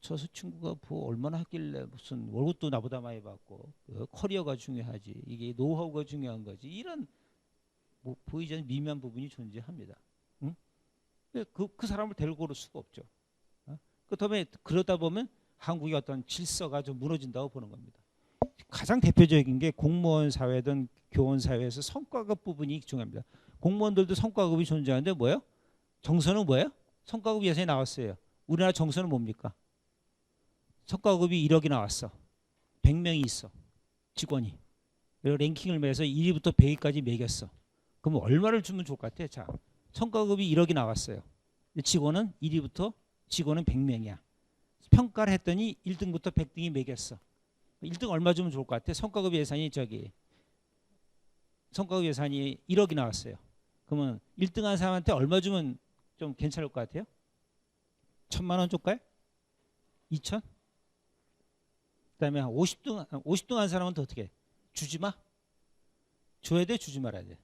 저 친구가 뭐 얼마나 했길래 무슨 월급도 나보다 많이 받고 커리어가 중요하지, 이게 노하우가 중요한 거지, 이런 뭐 보이지 않는 미묘한 부분이 존재합니다. 응? 그 사람을 데리고 올 수가 없죠. 그다음에 그러다 보면 한국의 어떤 질서가 좀 무너진다고 보는 겁니다. 가장 대표적인 게 공무원 사회든 교원 사회에서 성과급 부분이 중요합니다. 공무원들도 성과급이 존재하는데 뭐예요? 정서는 뭐예요? 성과급 예산이 나왔어요. 우리나라 정서는 뭡니까? 성과급이 1억이 나왔어. 100명이 있어. 직원이. 랭킹을 매서 1위부터 100위까지 매겼어. 그럼 얼마를 주면 좋을 것 같아? 자, 성과급이 1억이 나왔어요. 직원은 1위부터 직원은 100명이야. 평가를 했더니 1등부터 100등이 매겼어. 1등 얼마 주면 좋을 것 같아? 성과급 예산이 성과급 예산이 1억이 나왔어요. 그러면 1등 한 사람한테 얼마 주면 좀 괜찮을 것 같아요? 1,000만 원 줄까요? 2천? 그다음에 50등 한 사람은 더 어떻게 해? 주지 마? 줘야 돼? 주지 말아야 돼?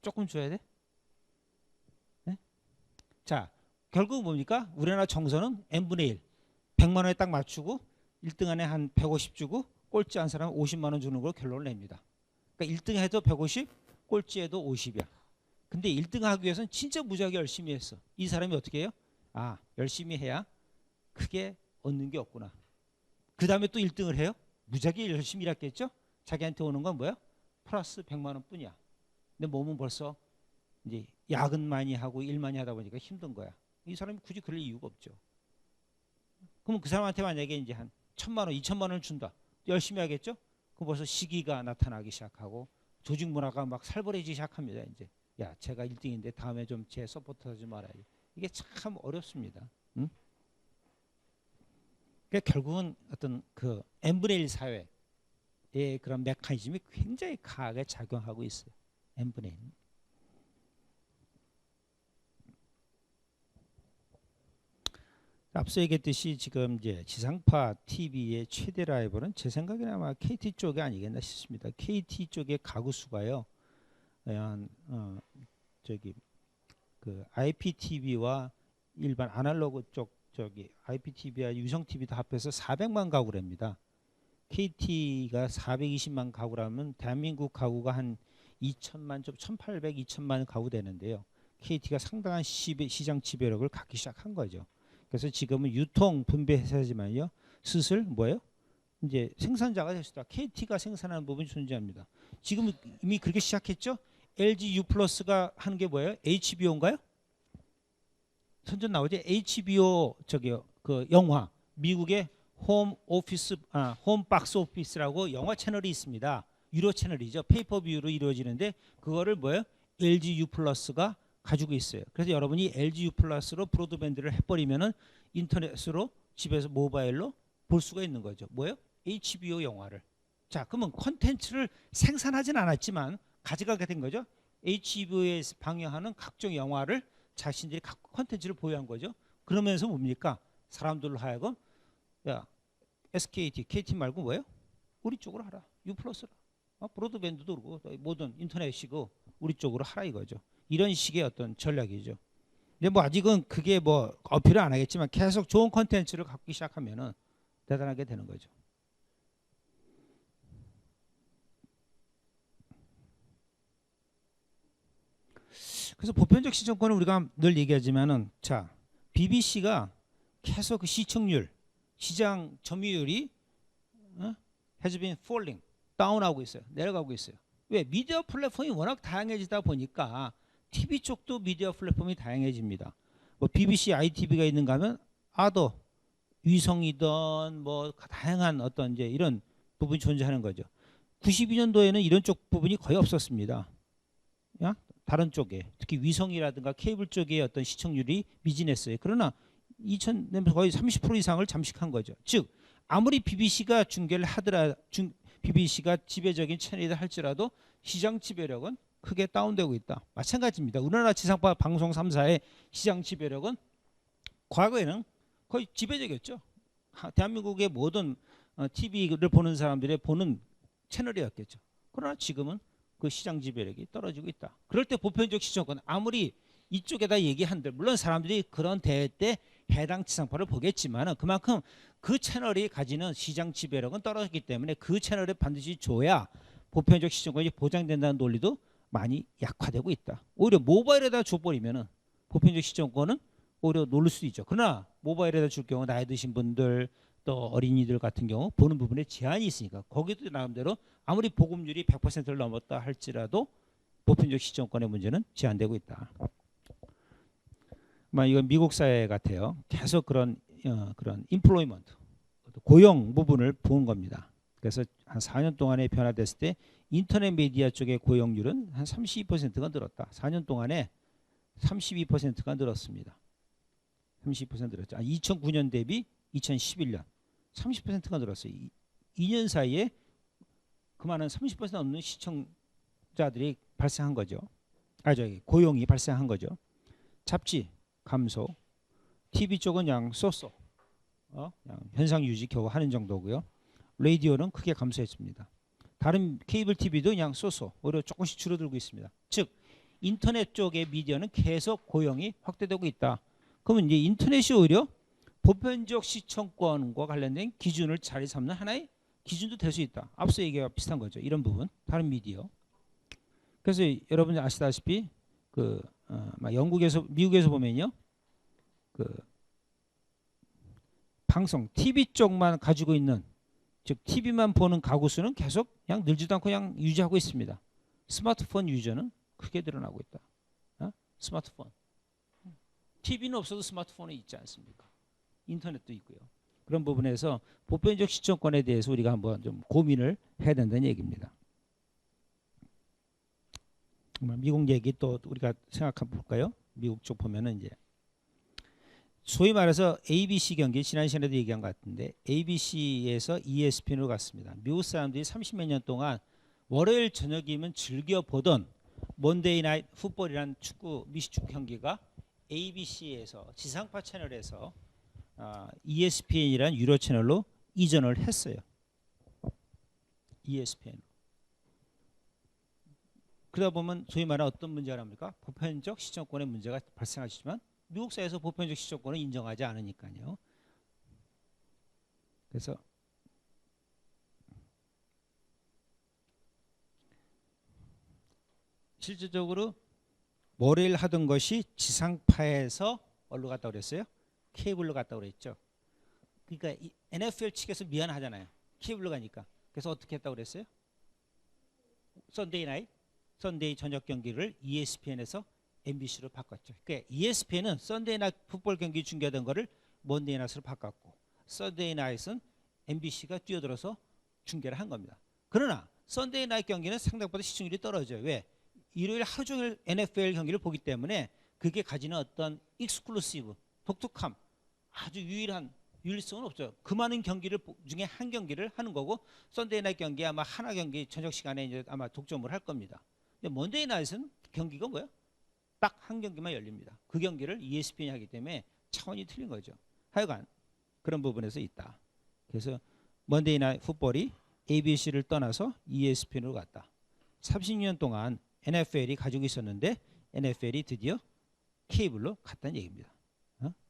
조금 줘야 돼? 네? 자, 결국 뭡니까? 우리나라 정서는 n분의 1. 100만 원에 딱 맞추고 1등 안에 한 150 주고 꼴찌 한 사람 50만 원 주는 걸 결론을 냅니다. 그러니까 1등 해도 150, 꼴찌 해도 50이야. 근데 1등 하기 위해서는 진짜 무지하게 열심히 했어. 이 사람이 어떻게 해요? 아, 열심히 해야 크게 얻는 게 없구나. 그 다음에 또 1등을 해요? 무지하게 열심히 일했겠죠? 자기한테 오는 건 뭐야? 플러스 100만 원 뿐이야. 근데 몸은 벌써 이제 야근 많이 하고 일 많이 하다 보니까 힘든 거야. 이 사람이 굳이 그럴 이유가 없죠. 그러면 그 사람한테 만약에 이제 한 1,000만 원, 2,000만 원을 준다. 열심히 하겠죠? 그럼 벌써 시기가 나타나기 시작하고 조직 문화가 막 살벌해지기 시작합니다. 이제 야, 제가 1등인데 다음에 좀 제 서포트하지 말아야지. 이게 참 어렵습니다. 응? 그러니까 결국은 어떤 그 n분의 1 사회의 그런 메커니즘이 굉장히 강하게 작용하고 있어요. n분의 1. 앞서 얘기했듯이 지금 이제 지상파 TV의 최대 라이벌은 제 생각에는 아마 KT 쪽이 아니겠나 싶습니다. KT 쪽의 가구 수가요, 그 IPTV와 일반 아날로그 쪽 IPTV와 유성 TV도 합해서 400만 가구랍니다. KT가 420만 가구라면 대한민국 가구가 한 2천만 좀 1,800, 2천만 가구 되는데요. KT가 상당한 시장 지배력을 갖기 시작한 거죠. 그래서 지금은 유통 분배 회사지만요, 슬슬 뭐예요? 이제 생산자가 될 수다. KT가 생산하는 부분이 존재합니다. 지금 이미 그렇게 시작했죠. LG U+가 하는 게 뭐예요? HBO인가요? 선전 나오지? HBO 그 영화, 미국의 홈 박스 오피스라고 영화 채널이 있습니다. 유료 채널이죠. 페이퍼뷰로 이루어지는데 그거를 뭐예요? LG U+가 가지고 있어요. 그래서 여러분이 LG U+로 브로드밴드를 해버리면은 인터넷으로 집에서 모바일로 볼 수가 있는 거죠. 뭐예요? HBO 영화를. 자, 그러면 콘텐츠를 생산하진 않았지만 가져가게 된 거죠. HBO에서 방영하는 각종 영화를 자신들이 콘텐츠를 보유한 거죠. 그러면서 뭡니까? 사람들로 하여금 야, SKT, KT 말고 뭐예요? 우리 쪽으로 하라. U+라. 브로드밴드도 그렇고 모든 인터넷이고 우리 쪽으로 하라 이거죠. 이런 식의 어떤 전략이죠. 근데 뭐 아직은 그게 뭐 어필을 안 하겠지만 계속 좋은 콘텐츠를 갖기 시작하면은 대단하게 되는 거죠. 그래서 보편적 시청권은 우리가 늘 얘기하지만은 자, BBC가 계속 그 시청률, 시장 점유율이 has been falling, 다운하고 있어요. 내려가고 있어요. 왜? 미디어 플랫폼이 워낙 다양해지다 보니까 TV 쪽도 미디어 플랫폼이 다양해집니다. 뭐 BBC, ITV가 있는가 하면 아더 위성이든 뭐 다양한 어떤 이제 이런 부분이 존재하는 거죠. 92년도에는 이런 쪽 부분이 거의 없었습니다. 야? 다른 쪽에 특히 위성이라든가 케이블 쪽의 어떤 시청률이 미진했어요. 그러나 2000년에 거의 30% 이상을 잠식한 거죠. 즉 아무리 BBC가 중계를 하더라, BBC가 지배적인 채널이다 할지라도 시장 지배력은 크게 다운되고 있다. 마찬가지입니다. 우리나라 지상파 방송 3사의 시장 지배력은 과거에는 거의 지배적이었죠. 대한민국의 모든 TV를 보는 사람들의 보는 채널이었겠죠. 그러나 지금은 그 시장 지배력이 떨어지고 있다. 그럴 때 보편적 시청권 아무리 이쪽에다 얘기한들 물론 사람들이 그런 대회 때 해당 지상파를 보겠지만 그만큼 그 채널이 가지는 시장 지배력은 떨어졌기 때문에 그 채널에 반드시 줘야 보편적 시청권이 보장된다는 논리도 많이 약화되고 있다. 오히려 모바일에다 줘버리면은 보편적 시청권은 오히려 놓을 수도 있죠. 그러나 모바일에다 줄 경우 나이 드신 분들 또 어린이들 같은 경우 보는 부분에 제한이 있으니까 거기도 나름대로 아무리 보급률이 100%를 넘었다 할지라도 보편적 시청권의 문제는 제한되고 있다. 이건 미국 사회 같아요. 계속 그런 인플로이먼트 고용 부분을 본 겁니다. 그래서 한 4년 동안에 변화됐을 때 인터넷 미디어 쪽의 고용률은 한 32%가 늘었다. 4년 동안에 32%가 늘었습니다. 32% 늘었죠. 2009년 대비 2011년 30%가 늘었어요. 2년 사이에 그만한 30% 넘는 시청자들이 발생한 거죠. 고용이 발생한 거죠. 잡지 감소, TV 쪽은 그냥 쏘쏘, 그냥 현상 유지 겨우 하는 정도고요. 라디오는 크게 감소했습니다. 다른 케이블 TV도 그냥 쏘쏘, 오히려 조금씩 줄어들고 있습니다. 즉 인터넷 쪽의 미디어는 계속 고용이 확대되고 있다. 그러면 이제 인터넷이 오히려 보편적 시청권과 관련된 기준을 자리 잡는 하나의 기준도 될 수 있다. 앞서 얘기와 비슷한 거죠. 이런 부분, 다른 미디어. 그래서 여러분 아시다시피 영국에서 미국에서 보면요, 방송 TV 쪽만 가지고 있는 즉 TV만 보는 가구 수는 계속 그냥 늘지도 않고 그냥 유지하고 있습니다. 스마트폰 유저는 크게 늘어나고 있다. 스마트폰. TV는 없어도 스마트폰이 있지 않습니까? 인터넷도 있고요. 그런 부분에서 보편적 시청권에 대해서 우리가 한번 좀 고민을 해야 된다는 얘기입니다. 미국 얘기 또 우리가 생각해 볼까요? 미국 쪽 보면은 이제 소위 말해서 ABC 경기 지난 시간에도 얘기한 것 같은데 ABC에서 ESPN으로 갔습니다. 미국 사람들이 30몇 년 동안 월요일 저녁이면 즐겨 보던 먼데이 나잇 풋볼이라는 축구 미식축구 경기가 ABC에서 지상파 채널에서 ESPN이라는 유료 채널로 이전을 했어요. ESPN. 그러다 보면 소위 말하는 어떤 문제가 납니까? 보편적 시청권의 문제가 발생하시지만 미국 사회에서 보편적 시청권을 인정하지 않으니까요. 그래서 실질적으로 월요일 하던 것이 지상파에서 어디로 갔다고 그랬어요? 케이블로 갔다고 그랬죠. 그러니까 이 NFL 측에서 미안하잖아요. 케이블로 가니까. 그래서 어떻게 했다고 그랬어요? 선데이 저녁 경기를 ESPN에서 MBC로 바꿨죠. 그러니까 ESPN은 선데이 나잇 풋볼 경기 중계하던 거를 먼데이 나잇으로 바꿨고 선데이 나잇은 MBC가 뛰어들어서 중계를 한 겁니다. 그러나 선데이 나잇 경기는 생각보다 시청률이 떨어져요. 왜? 일요일 하루 종일 NFL 경기를 보기 때문에 그게 가지는 어떤 익스클루시브, 독특함, 아주 유일성은 없죠. 그 많은 경기를 중에 한 경기를 하는 거고 선데이 나잇 경기 아마 하나 경기 저녁 시간에 이제 아마 독점을 할 겁니다. 근데 먼데이 나잇은 경기가 뭐예요? 딱 한 경기만 열립니다. 그 경기를 ESPN이 하기 때문에 차원이 틀린 거죠. 하여간 그런 부분에서 있다. 그래서 먼데이 나잇 풋볼이 ABC를 떠나서 ESPN으로 갔다. 30년 동안 NFL이 가지고 있었는데 NFL이 드디어 케이블로 갔다는 얘기입니다.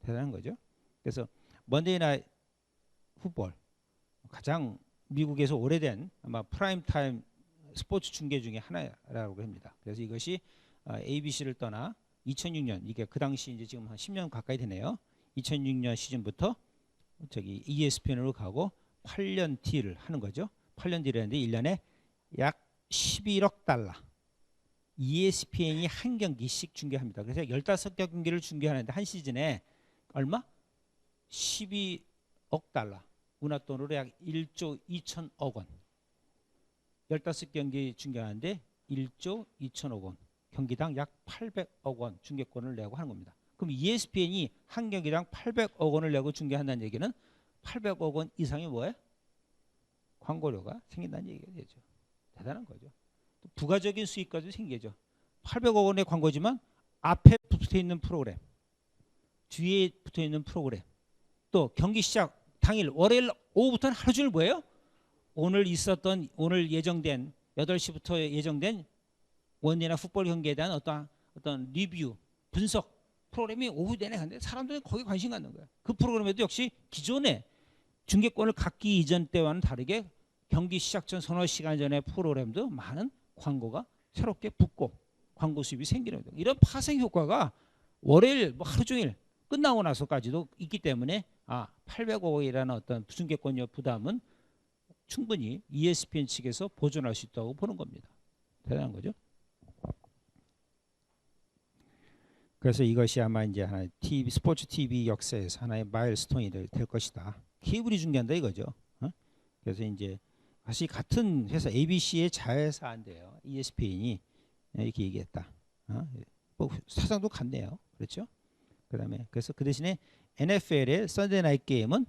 대단한 거죠. 그래서 먼데이 나잇 풋볼 가장 미국에서 오래된 아마 프라임 타임 스포츠 중계 중에 하나라고 합니다. 그래서 이것이 ABC를 떠나 2006년 이게 그 당시 이제 지금 한 10년 가까이 되네요. 2006년 시즌부터 저기 ESPN으로 가고 8년 딜을 하는 거죠. 8년 딜을 했는데 1년에 약 11억 달러. ESPN이 한 경기씩 중계합니다. 그래서 15경기를 중계하는데 한 시즌에 얼마? 달러, 우리나라 돈으로 약 1조 2천억 원. 15경기 중계하는데 1조 2천억 원, 경기당 약 800억 원 중계권을 내고 하는 겁니다. 그럼 ESPN이 한 경기당 800억 원을 내고 중계한다는 얘기는 800억 원 이상의 뭐예요? 광고료가 생긴다는 얘기가 되죠. 대단한 거죠. 또 부가적인 수익까지 생기죠. 800억 원의 광고지만 앞에 붙어 있는 프로그램, 뒤에 붙어 있는 프로그램, 또 경기 시작 당일 월요일 오후부터는 하루 종일 뭐예요? 오늘 예정된 8시부터 예정된 원데이나 풋볼 경기에 대한 어떤 리뷰, 분석 프로그램이 오후 내내 하는데 사람들이 거기에 관심 갖는 거예요. 그 프로그램에도 역시 기존에 중계권을 갖기 이전 때와는 다르게 경기 시작 전 서너 시간 전에 프로그램도 많은 광고가 새롭게 붙고 광고 수입이 생기는 거예요. 이런 파생 효과가 월요일 뭐 하루 종일 끝나고 나서까지도 있기 때문에 800억 원이라는 어떤 중계권료 부담은 충분히 ESPN 측에서 보존할 수 있다고 보는 겁니다. 대단한 거죠. 그래서 이것이 아마 이제 하나의 스포츠 TV 역사에서 하나의 마일스톤이 될 것이다. 케이블이 중요한다 이거죠. 그래서 이제 사실 같은 회사 ABC의 자회사인데요. ESPN이 이렇게 얘기했다. 뭐 사상도 같네요. 그렇죠? 그다음에 그래서 그 대신에 NFL의 썬데이 나이트 게임은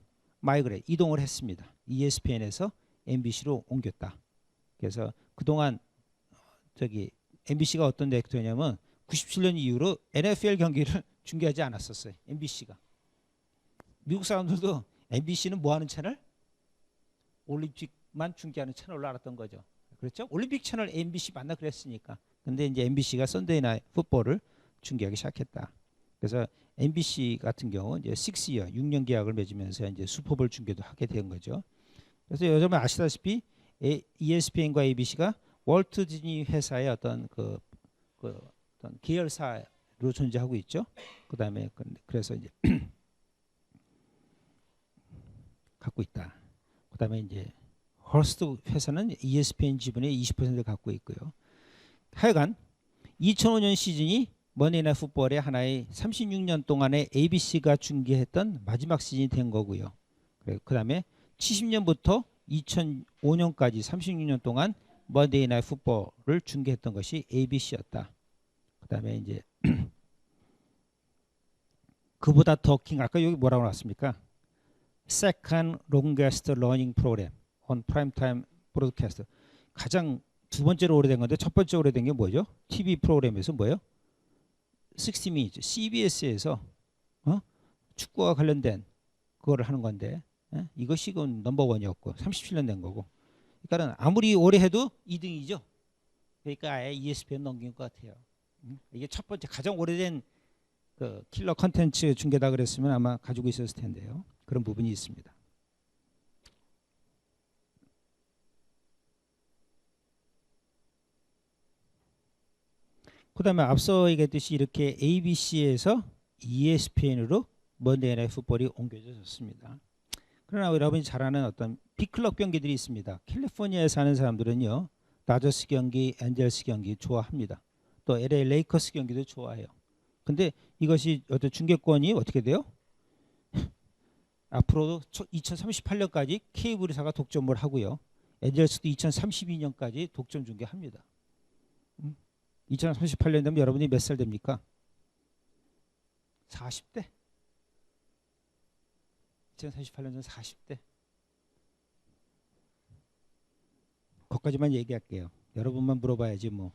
이동을 했습니다. ESPN에서 MBC로 옮겼다. 그래서 그동안 MBC가 어떤 넥터냐면 97년 이후로 NFL 경기를 중계하지 않았었어요. MBC가. 미국 사람들도 MBC는 뭐 하는 채널? 올림픽만 중계하는 채널로 알았던 거죠. 그렇죠? 올림픽 채널 MBC 맞나 그랬으니까. 근데 이제 MBC가 썬데이 나이트 풋볼을 중계하기 시작했다. 그래서 MBC 같은 경우 이제 6년 계약을 맺으면서 이제 슈퍼볼 중계도 하게 된 거죠. 그래서 여러분 아시다시피 ESPN과 ABC가 월트 디즈니 회사의 어떤 어떤 계열사로 존재하고 있죠. 그다음에 그래서 이제 갖고 있다. 그다음에 이제 허스트 회사는 ESPN 지분의 20%를 갖고 있고요. 하여간 2005년 시즌이 먼데이 나이트 풋볼의 하나의 36년 동안의 ABC가 중계했던 마지막 시즌이 된 거고요. 그다음에 70년부터 2005년까지 36년 동안 먼데이 나이트 풋볼을 중계했던 것이 ABC였다. 그다음에 이제 그보다 더 긴 아까 여기 뭐라고 나왔습니까? Second longest running program on primetime broadcast. 가장 두 번째로 오래된 건데 첫 번째 오래된 게 뭐죠? TV 프로그램에서 뭐예요? 60 Minutes, CBS에서 축구와 관련된 그거를 하는 건데 이것이 넘버원이었고 37년 된 거고. 그러니까 아무리 오래 해도 2등이죠. 그러니까 아예 ESPN 넘긴 것 같아요. 이게 첫 번째 가장 오래된 그 킬러 컨텐츠 중계다 그랬으면 아마 가지고 있었을 텐데요. 그런 부분이 있습니다. 그다음에 앞서 얘기했듯이 이렇게 ABC에서 ESPN으로 먼데이 나이트 풋볼이 옮겨졌습니다. 그러나 여러분이 잘 아는 어떤 빅클럽 경기들이 있습니다. 캘리포니아에 사는 사람들은요. 다저스 경기, 엔젤스 경기 좋아합니다. 또 LA 레이커스 경기도 좋아해요. 근데 이것이 어떤 중계권이 어떻게 돼요? 앞으로도 2038년까지 케이블사가 독점을 하고요. 엔젤스도 2032년까지 독점 중계합니다. 2038년 되면 여러분이 몇 살 됩니까? 40대. 2038년 전 40대. 거기까지만 얘기할게요. 여러분만 물어봐야지 뭐.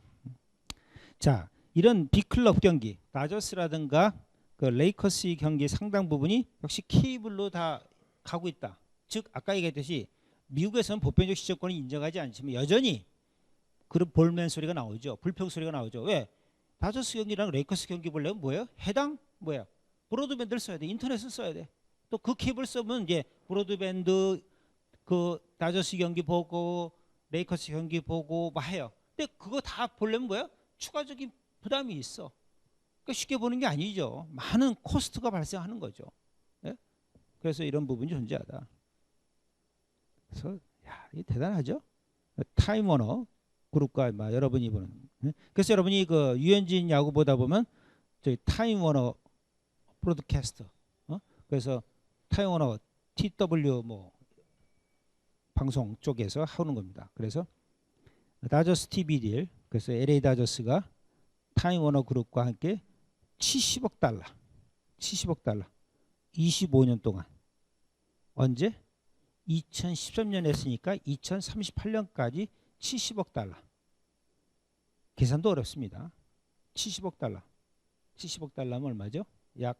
자, 이런 빅클럽 경기, 다저스라든가 그 레이커스 경기 상당 부분이 역시 케이블로 다 가고 있다. 즉 아까 얘기했듯이 미국에서는 보편적 시청권을 인정하지 않지만 여전히 그런 볼멘 소리가 나오죠. 불평 소리가 나오죠. 왜? 다저스 경기랑 레이커스 경기 보려면 뭐예요? 해당 뭐야? 브로드밴드를 써야 돼. 인터넷을 써야 돼. 또 그 케이블 쓰면 이제 브로드밴드 그 다저스 경기 보고 레이커스 경기 보고 막 해요. 근데 그거 다 보려면 뭐예요? 추가적인 부담이 있어. 그러니까 쉽게 보는 게 아니죠. 많은 코스트가 발생하는 거죠. 네? 그래서 이런 부분이 존재하다. 그래서 이게 대단하죠. 타임워너 그룹과 여러분이 보는. 그래서 여러분이 그 유현진 야구 보다 보면 저희 타임워너 브로드캐스터. 그래서 타임워너 TW 뭐 방송 쪽에서 하는 겁니다. 그래서 다저스 TV 딜, 그래서 LA 다저스가 타임 워너 그룹과 함께 70억 달러, 70억 달러, 25년 동안. 언제? 2013년 했으니까 2038년까지 70억 달러. 계산도 어렵습니다. 70억 달러. 70억 달러면 얼마죠? 약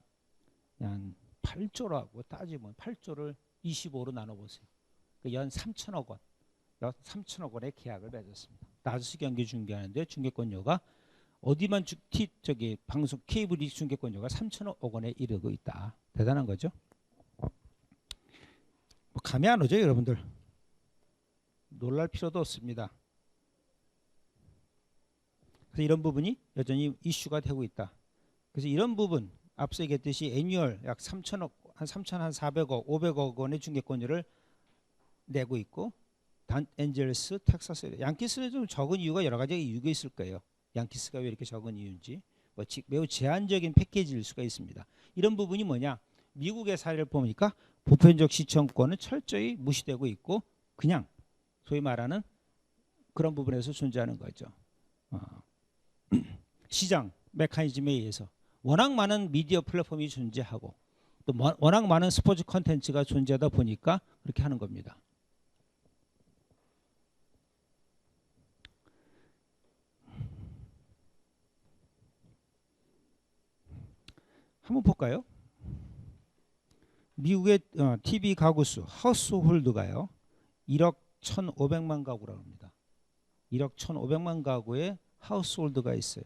한 8조라고 따지면 8조를 25로 나눠보세요. 연 3천억 원. 연 3천억 원의 계약을 맺었습니다. 다저스 경기 중계하는데 중계권료가 어디만 저기 방송 케이블 중계권료가 3천억 원에 이르고 있다. 대단한 거죠. 뭐 감이 안 오죠, 여러분들. 놀랄 필요도 없습니다. 그래서 이런 부분이 여전히 이슈가 되고 있다. 그래서 이런 부분 앞서 얘기했듯이 애뉴얼 약 3천억, 한 3,400억, 500억 원의 중계권료를 내고 있고 엔젤스, 텍사스, 양키스는 좀 적은 이유가 여러 가지 이유가 있을 거예요. 양키스가 왜 이렇게 적은 이유인지 뭐 매우 제한적인 패키지일 수가 있습니다. 이런 부분이 뭐냐? 미국의 사례를 보니까 보편적 시청권은 철저히 무시되고 있고 그냥 소위 말하는 그런 부분에서 존재하는 거죠. 시장 메커니즘에 의해서 워낙 많은 미디어 플랫폼이 존재하고 또 워낙 많은 스포츠 콘텐츠가 존재하다 보니까 그렇게 하는 겁니다. 한번 볼까요? 미국의 TV 가구 수, 하우스홀드가요. 1억 1,500만 가구라고 합니다. 1억 1,500만 가구의 하우스홀드가 있어요.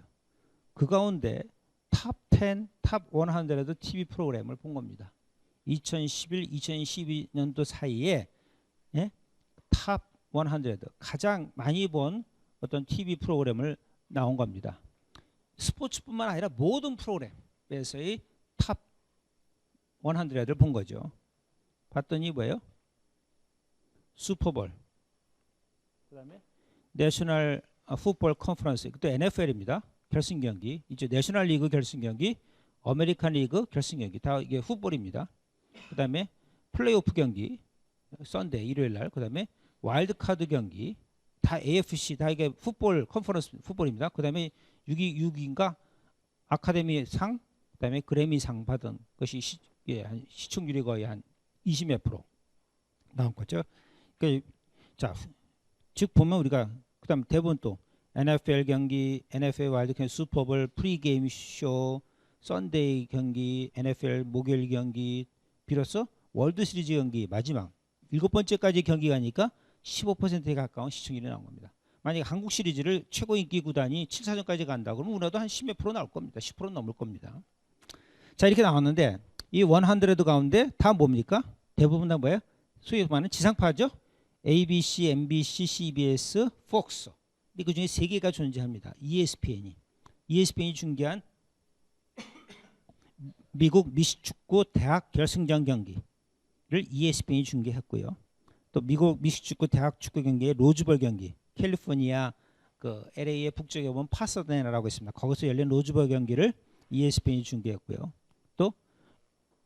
그 가운데 탑 10, 탑 100에도 TV 프로그램을 본 겁니다. 2011, 2012년도 사이에 탑 100 가장 많이 본 어떤 TV 프로그램을 나온 겁니다. 스포츠뿐만 아니라 모든 프로그램에서의 탑 100을 본 거죠. 봤더니 뭐예요? 슈퍼볼, 그다음에 내셔널 풋볼 컨퍼런스, 또 NFL입니다. 결승 경기, 이제 내셔널 리그 결승 경기, 아메리칸 리그 결승 경기 다 이게 풋볼입니다. 그다음에 플레이오프 경기, 썬데이 일요일 날, 그다음에 와일드 카드 경기 다 AFC 다 이게 풋볼 컨퍼런스 풋볼입니다. 그다음에 6위인가 아카데미 상, 그다음에 그래미 상 받은 것이 한 시청률이 거의 한 20몇 프로 나온 거죠. 그러니까 자, 즉 보면 우리가 그다음 대부분 또 NFL 경기, NFL 와일드 카드, 슈퍼볼, 프리게임 쇼, 썬데이 경기, NFL 목요일 경기, 비로소 월드 시리즈 경기 마지막 7번째까지 경기가 가니까 15%에 가까운 시청률이 나온 겁니다. 만약에 한국 시리즈를 최고 인기 구단이 7차전까지 간다 그러면 우리나라도 한 10몇 프로 나올 겁니다. 10% 넘을 겁니다. 자, 이렇게 나왔는데 이 100 가운데 다 뭡니까? 대부분 다 뭐예요? 소위 말하는 지상파죠. ABC, MBC, CBS, 폭스. 그 중에 3개가 존재합니다. ESPN이 중계한 미국 미식축구 대학 결승전 경기를 ESPN이 중계했고요. 또 미국 미식축구 대학 축구 경기의 로즈볼 경기, 캘리포니아 그 LA의 북쪽에 보면 파사데나라고 있습니다. 거기서 열린 로즈볼 경기를 ESPN이 중계했고요. 또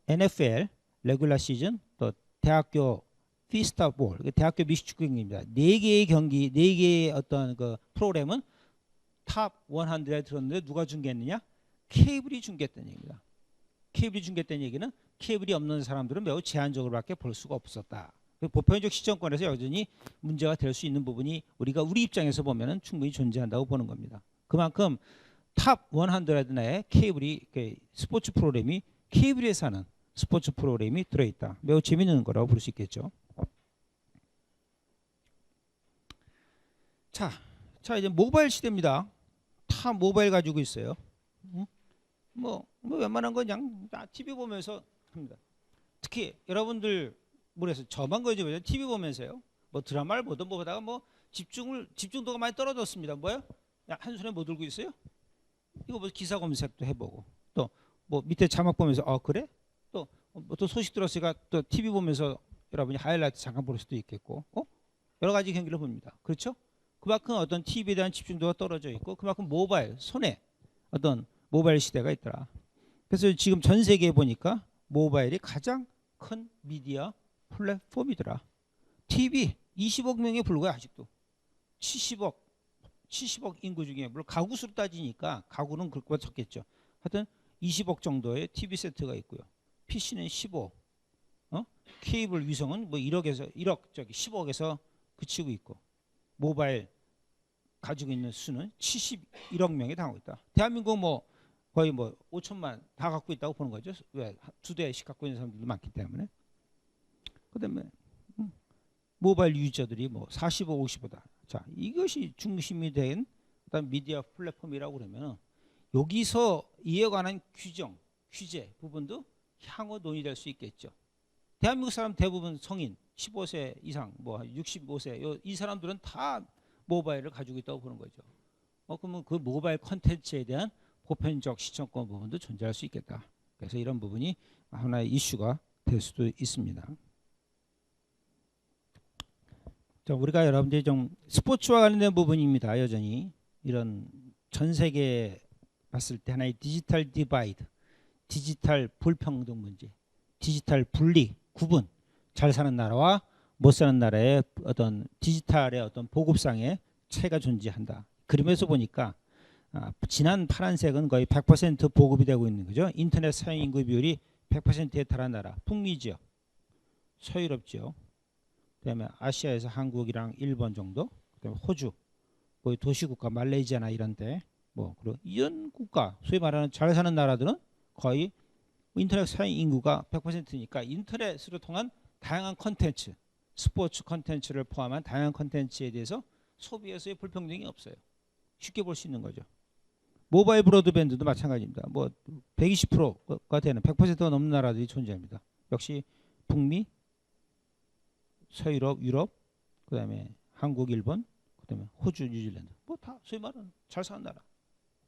NFL 레귤러 시즌, 또 대학교 피스타볼, 대학교 미식축구 경기입니다. 4개의 경기, 4개의 어떤 그 프로그램은 탑 100에 들었는데 누가 중계했느냐? 케이블이 중계했다는 얘기입니다. 케이블이 중계했다는 얘기는 케이블이 없는 사람들은 매우 제한적으로밖에 볼 수가 없었다. 보편적 시청권에서 여전히 문제가 될 수 있는 부분이 우리 입장에서 보면은 충분히 존재한다고 보는 겁니다. 그만큼 탑 100 내에 케이블이 스포츠 프로그램이 케이블에서 하는 스포츠 프로그램이 들어있다. 매우 재미있는 거라고 볼 수 있겠죠. 자 이제 모바일 시대입니다. 다 모바일 가지고 있어요. 뭐 웬만한 건 그냥 TV 보면서 합니다. 특히 여러분들 뭐래서 저만 거지 TV 보면서요. 뭐 드라마를 보든 뭐 보다가 뭐 집중도가 많이 떨어졌습니다. 뭐요? 한 손에 뭐 들고 있어요? 이거 뭐 기사 검색도 해보고 또 뭐 밑에 자막 보면서 그래? 또 소식 들었으니까 또 TV 보면서 여러분이 하이라이트 잠깐 볼 수도 있겠고 여러 가지 경기를 봅니다. 그렇죠? 그만큼 어떤 TV에 대한 집중도가 떨어져 있고 그만큼 손에 어떤 모바일 시대가 있더라. 그래서 지금 전 세계에 보니까 모바일이 가장 큰 미디어 플랫폼이더라. TV 20억 명에 불과해 아직도. 70억 인구 중에 물론 가구 수로 따지니까 가구는 그것보다 적겠죠. 하여튼 20억 정도의 TV 세트가 있고요. PC는 15. 케이블 위성은 뭐 1억 10억에서 그치고 있고 모바일 가지고 있는 수는 71억 명에 달하고 있다. 대한민국 뭐 거의 뭐 5천만 다 갖고 있다고 보는 거죠. 왜? 두 대씩 갖고 있는 사람들도 많기 때문에. 그다음에 모바일 유저들이 뭐 45, 55다. 자, 이것이 중심이 된 어떤 미디어 플랫폼이라고 그러면 여기서 이에 관한 규정, 규제 부분도 향후 논의될 수 있겠죠. 대한민국 사람 대부분 성인 15세 이상 뭐 65세 이 사람들은 다 모바일을 가지고 있다고 보는 거죠. 그러면 그 모바일 콘텐츠에 대한 보편적 시청권 부분도 존재할 수 있겠다. 그래서 이런 부분이 하나의 이슈가 될 수도 있습니다. 자, 우리가 여러분들이 좀 스포츠와 관련된 부분입니다. 여전히 이런 전 세계에 봤을 때 하나의 디지털 디바이드, 디지털 불평등 문제, 디지털 분리, 구분, 잘 사는 나라와 못 사는 나라의 어떤 디지털의 어떤 보급상의 차이가 존재한다. 그림에서 보니까 진한 파란색은 거의 100% 보급이 되고 있는 거죠. 인터넷 사용 인구 비율이 100%에 달한 나라, 북미 지역, 서유럽 지역, 그다음에 아시아에서 한국이랑 일본 정도, 그다음에 호주, 거의 도시국가 말레이시아나 이런데 뭐 그리고 이런 국가, 소위 말하는 잘 사는 나라들은 거의 인터넷 사용 인구가 100%니까 인터넷으로 통한 다양한 컨텐츠, 스포츠 컨텐츠를 포함한 다양한 컨텐츠에 대해서 소비에서의 불평등이 없어요. 쉽게 볼 수 있는 거죠. 모바일 브로드밴드도 마찬가지입니다. 뭐 120%가 되는 100%가 넘는 나라들이 존재합니다. 역시 북미, 서유럽, 유럽, 그다음에 한국, 일본, 그다음에 호주, 뉴질랜드, 뭐 다 소위 말하는 잘 사는 나라,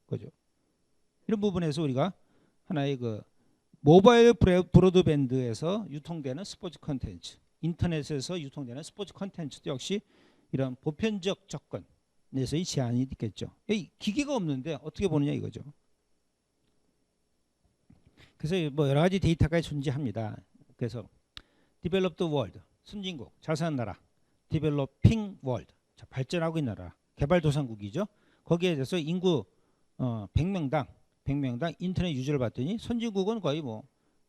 그죠? 이런 부분에서 우리가 하나의 그 모바일 브로드밴드에서 유통되는 스포츠 콘텐츠, 인터넷에서 유통되는 스포츠 콘텐츠도 역시 이런 보편적 접근에서의 제한이 있겠죠. 기계가 없는데 어떻게 보느냐 이거죠. 그래서 뭐 여러 가지 데이터가 존재합니다. 그래서 Developed World, 선진국, 잘 사는 나라, Developing World, 자, 발전하고 있는 나라, 개발도상국이죠. 거기에 대해서 인구 100명당 인터넷 유저를 봤더니 선진국은 거의 뭐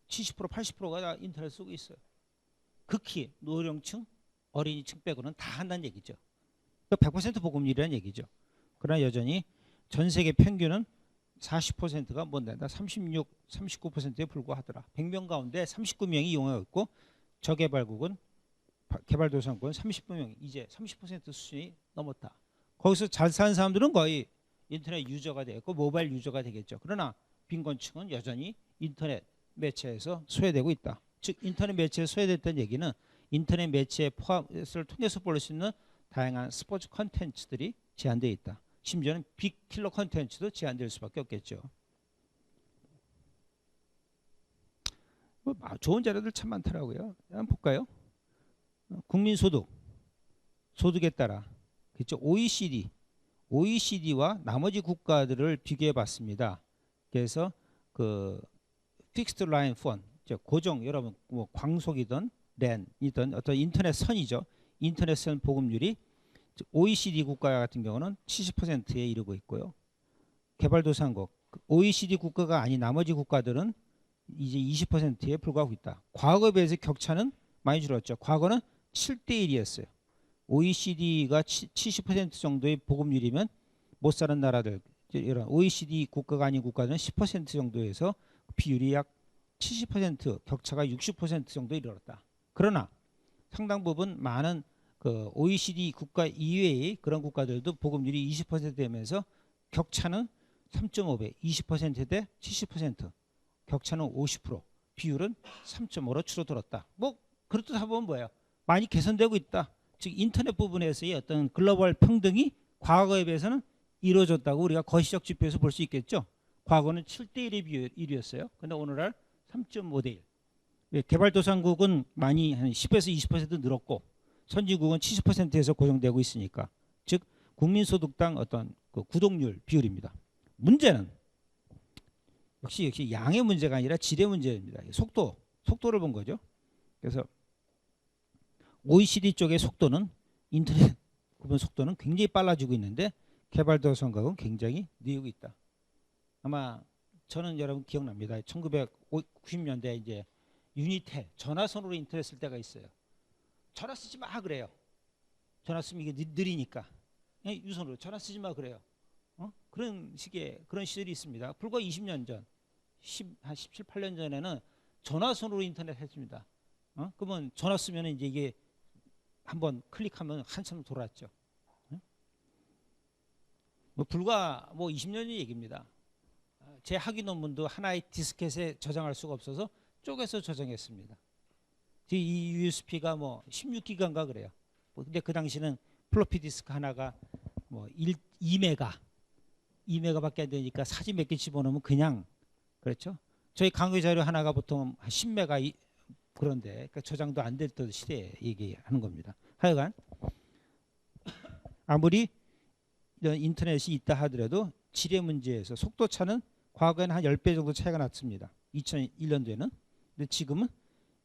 70% 80%가 다 인터넷 쓰고 있어요. 극히 노령층, 어린이층 빼고는 다 한다는 얘기죠. 100% 보급률이라는 얘기죠. 그러나 여전히 전 세계 평균은 40%가 못 된다. 39%에 불과하더라. 100명 가운데 39명이 이용하고 있고 저개발국은 개발도상국은 30명 이제 30% 수준이 넘었다. 거기서 잘 사는 사람들은 거의 인터넷 유저가 되겠고 모바일 유저가 되겠죠. 그러나 빈곤층은 여전히 인터넷 매체에서 소외되고 있다. 즉 인터넷 매체에 소외됐다는 얘기는 인터넷 매체의 포함을 통해서 볼 수 있는 다양한 스포츠 콘텐츠들이 제한되어 있다. 심지어는 빅킬러 콘텐츠도 제한될 수밖에 없겠죠. 좋은 자료들 참 많더라고요. 한번 볼까요? 국민소득, 소득에 따라 그렇죠. OECD와 나머지 국가들을 비교해 봤습니다. 그래서 그 픽스드 라인 폰, 고정 여러분 뭐 광속이든 랜이든 어떤 인터넷 선이죠. 인터넷 선 보급률이 OECD 국가 같은 경우는 70%에 이르고 있고요. 개발도상국, OECD 국가가 아닌 나머지 국가들은 이제 20%에 불과하고 있다. 과거에 비해서 격차는 많이 줄었죠. 과거는 7대1이었어요. OECD가 70% 정도의 보급률이면 못 사는 나라들, 이런 OECD 국가가 아닌 국가들은 10% 정도에서 비율이 약 70% 격차가 60% 정도에 이르렀다. 그러나 상당 부분 많은 그 OECD 국가 이외의 그런 국가들도 보급률이 20% 되면서 격차는 3.5배, 20%대 70%, 격차는 50%, 비율은 3.5로 줄어들었다. 뭐 그렇듯 해보면 뭐예요? 많이 개선되고 있다. 즉 인터넷 부분에서의 어떤 글로벌 평등이 과거에 비해서는 이루어졌다고 우리가 거시적 지표에서 볼 수 있겠죠. 과거는 7대1의 비율이었어요. 근데 오늘날 3.5대1. 개발도상국은 많이 한 10에서 20% 늘었고 선진국은 70%에서 고정되고 있으니까 즉 국민소득당 어떤 그 구독률 비율입니다. 문제는 역시 양의 문제가 아니라 질의 문제입니다. 속도를 본 거죠. 그래서 OECD 쪽의 속도는 인터넷 구분 속도는 굉장히 빨라지고 있는데 개발도상국은 굉장히 느리고 있다. 아마 저는 여러분 기억납니다. 1990년대 이제 유니텔 전화선으로 인터넷 쓸 때가 있어요. 전화 쓰지 마 그래요. 전화 쓰면 이게 느리니까 유선으로 전화 쓰지 마 그래요. 그런 식의 그런 시절이 있습니다. 불과 20년 전, 한 17, 18년 전에는 전화선으로 인터넷 했습니다. 그러면 전화 쓰면 이제 이게 한번 클릭하면 한참 돌았죠. 뭐 불과 뭐 20년 전 얘기입니다. 제 학위 논문도 하나의 디스켓에 저장할 수가 없어서 쪼개서 저장했습니다. 이 USB가 뭐 16기가인가 그래요. 근데 그 당시는 플로피 디스크 하나가 뭐 2메가밖에 안 되니까 사진 몇 개 집어넣으면 그냥 그렇죠. 저희 강의 자료 하나가 보통 한 10메가 그런데 그러니까 저장도 안 됐던 시대에 얘기하는 겁니다. 하여간 아무리 인터넷이 있다 하더라도 지뢰 문제에서 속도 차는 과거에는 한 10배 정도 차이가 났습니다. 2001년도에는. 근데 지금은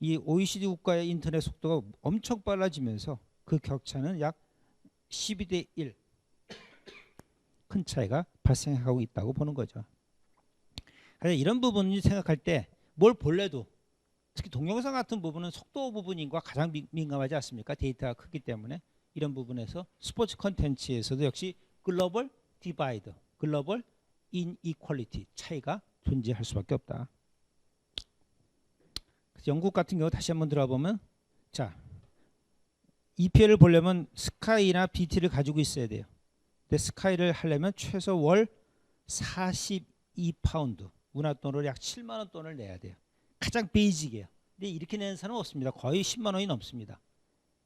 이 OECD 국가의 인터넷 속도가 엄청 빨라지면서 그 격차는 약 12대 1 큰 차이가 발생하고 있다고 보는 거죠. 그래서 이런 부분을 생각할 때 뭘 볼래도 특히 동영상 같은 부분은 속도 부분인과 가장 민감하지 않습니까? 데이터가 크기 때문에 이런 부분에서 스포츠 컨텐츠에서도 역시 글로벌 디바이드, 글로벌 인이퀄리티 차이가 존재할 수밖에 없다. 영국 같은 경우 다시 한번 들어보면 자 EPL을 보려면 스카이나 BT를 가지고 있어야 돼요. 근데 스카이를 하려면 최소 월 42파운드 문화돈으로 약 7만 원 돈을 내야 돼요. 가장 베이직이에요. 근데 이렇게 내는 사람은 없습니다. 거의 10만 원이 넘습니다.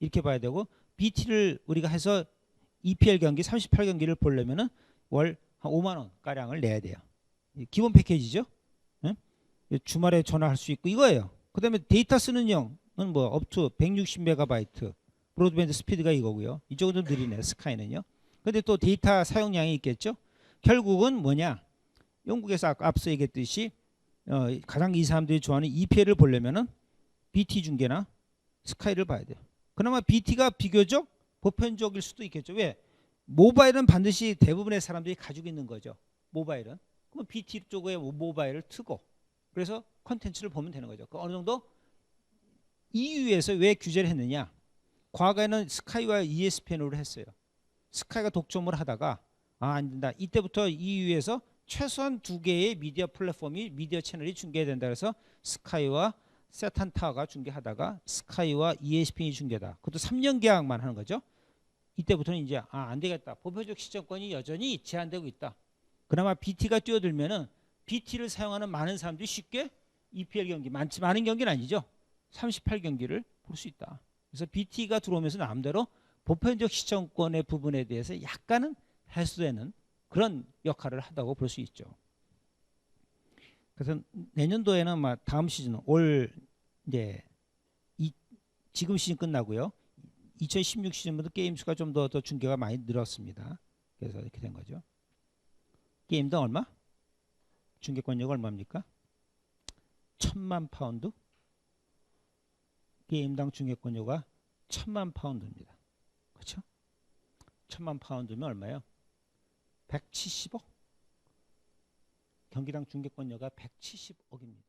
이렇게 봐야 되고 BT를 우리가 해서 EPL 경기 38경기를 보려면은 월 한 5만 원 가량을 내야 돼요. 기본 패키지죠. 응? 주말에 전화할 수 있고 이거예요. 그다음에 데이터 쓰는 용은 뭐 업투 160메가바이트 브로드밴드 스피드가 이거고요. 이쪽은 좀 느리네요. 스카이는요. 근데 또 데이터 사용량이 있겠죠. 결국은 뭐냐? 영국에서 앞서 얘기했듯이 가장 이 사람들이 좋아하는 EPL을 보려면은 BT 중계나 스카이를 봐야 돼요. 그나마 BT가 비교적 보편적일 수도 있겠죠. 왜? 모바일은 반드시 대부분의 사람들이 가지고 있는 거죠. 모바일은. 그럼 BT 쪽에 모바일을 트고 그래서 컨텐츠를 보면 되는 거죠. 어느 정도 EU에서 왜 규제를 했느냐? 과거에는 스카이와 ESPN으로 했어요. 스카이가 독점을 하다가 안 된다. 이때부터 EU에서 최소한 2개의 미디어 플랫폼이 미디어 채널이 중계된다. 그래서 스카이와 세탄타가 중계하다가 스카이와 ESPN이 중계다. 그것도 3년 계약만 하는 거죠. 이때부터는 이제 안 되겠다. 보편적 시청권이 여전히 제한되고 있다. 그나마 BT가 뛰어들면은 BT를 사용하는 많은 사람들이 쉽게 EPL 경기 많은 경기는 아니죠. 38경기를 볼 수 있다. 그래서 BT가 들어오면서 남대로 보편적 시청권의 부분에 대해서 약간은 해소되는 그런 역할을 한다고 볼 수 있죠. 그래서 내년도에는 다음 시즌 올 이제 지금 시즌 끝나고요. 2016 시즌부터 게임 수가 좀 더 중계가 많이 늘었습니다. 그래서 이렇게 된 거죠. 게임당 얼마? 중계권료가 얼마입니까? 1000만 파운드? 게임당 중계권료가 1000만 파운드입니다. 그렇죠? 1000만 파운드면 얼마예요? 170억? 경기당 중계권료가 170억입니다.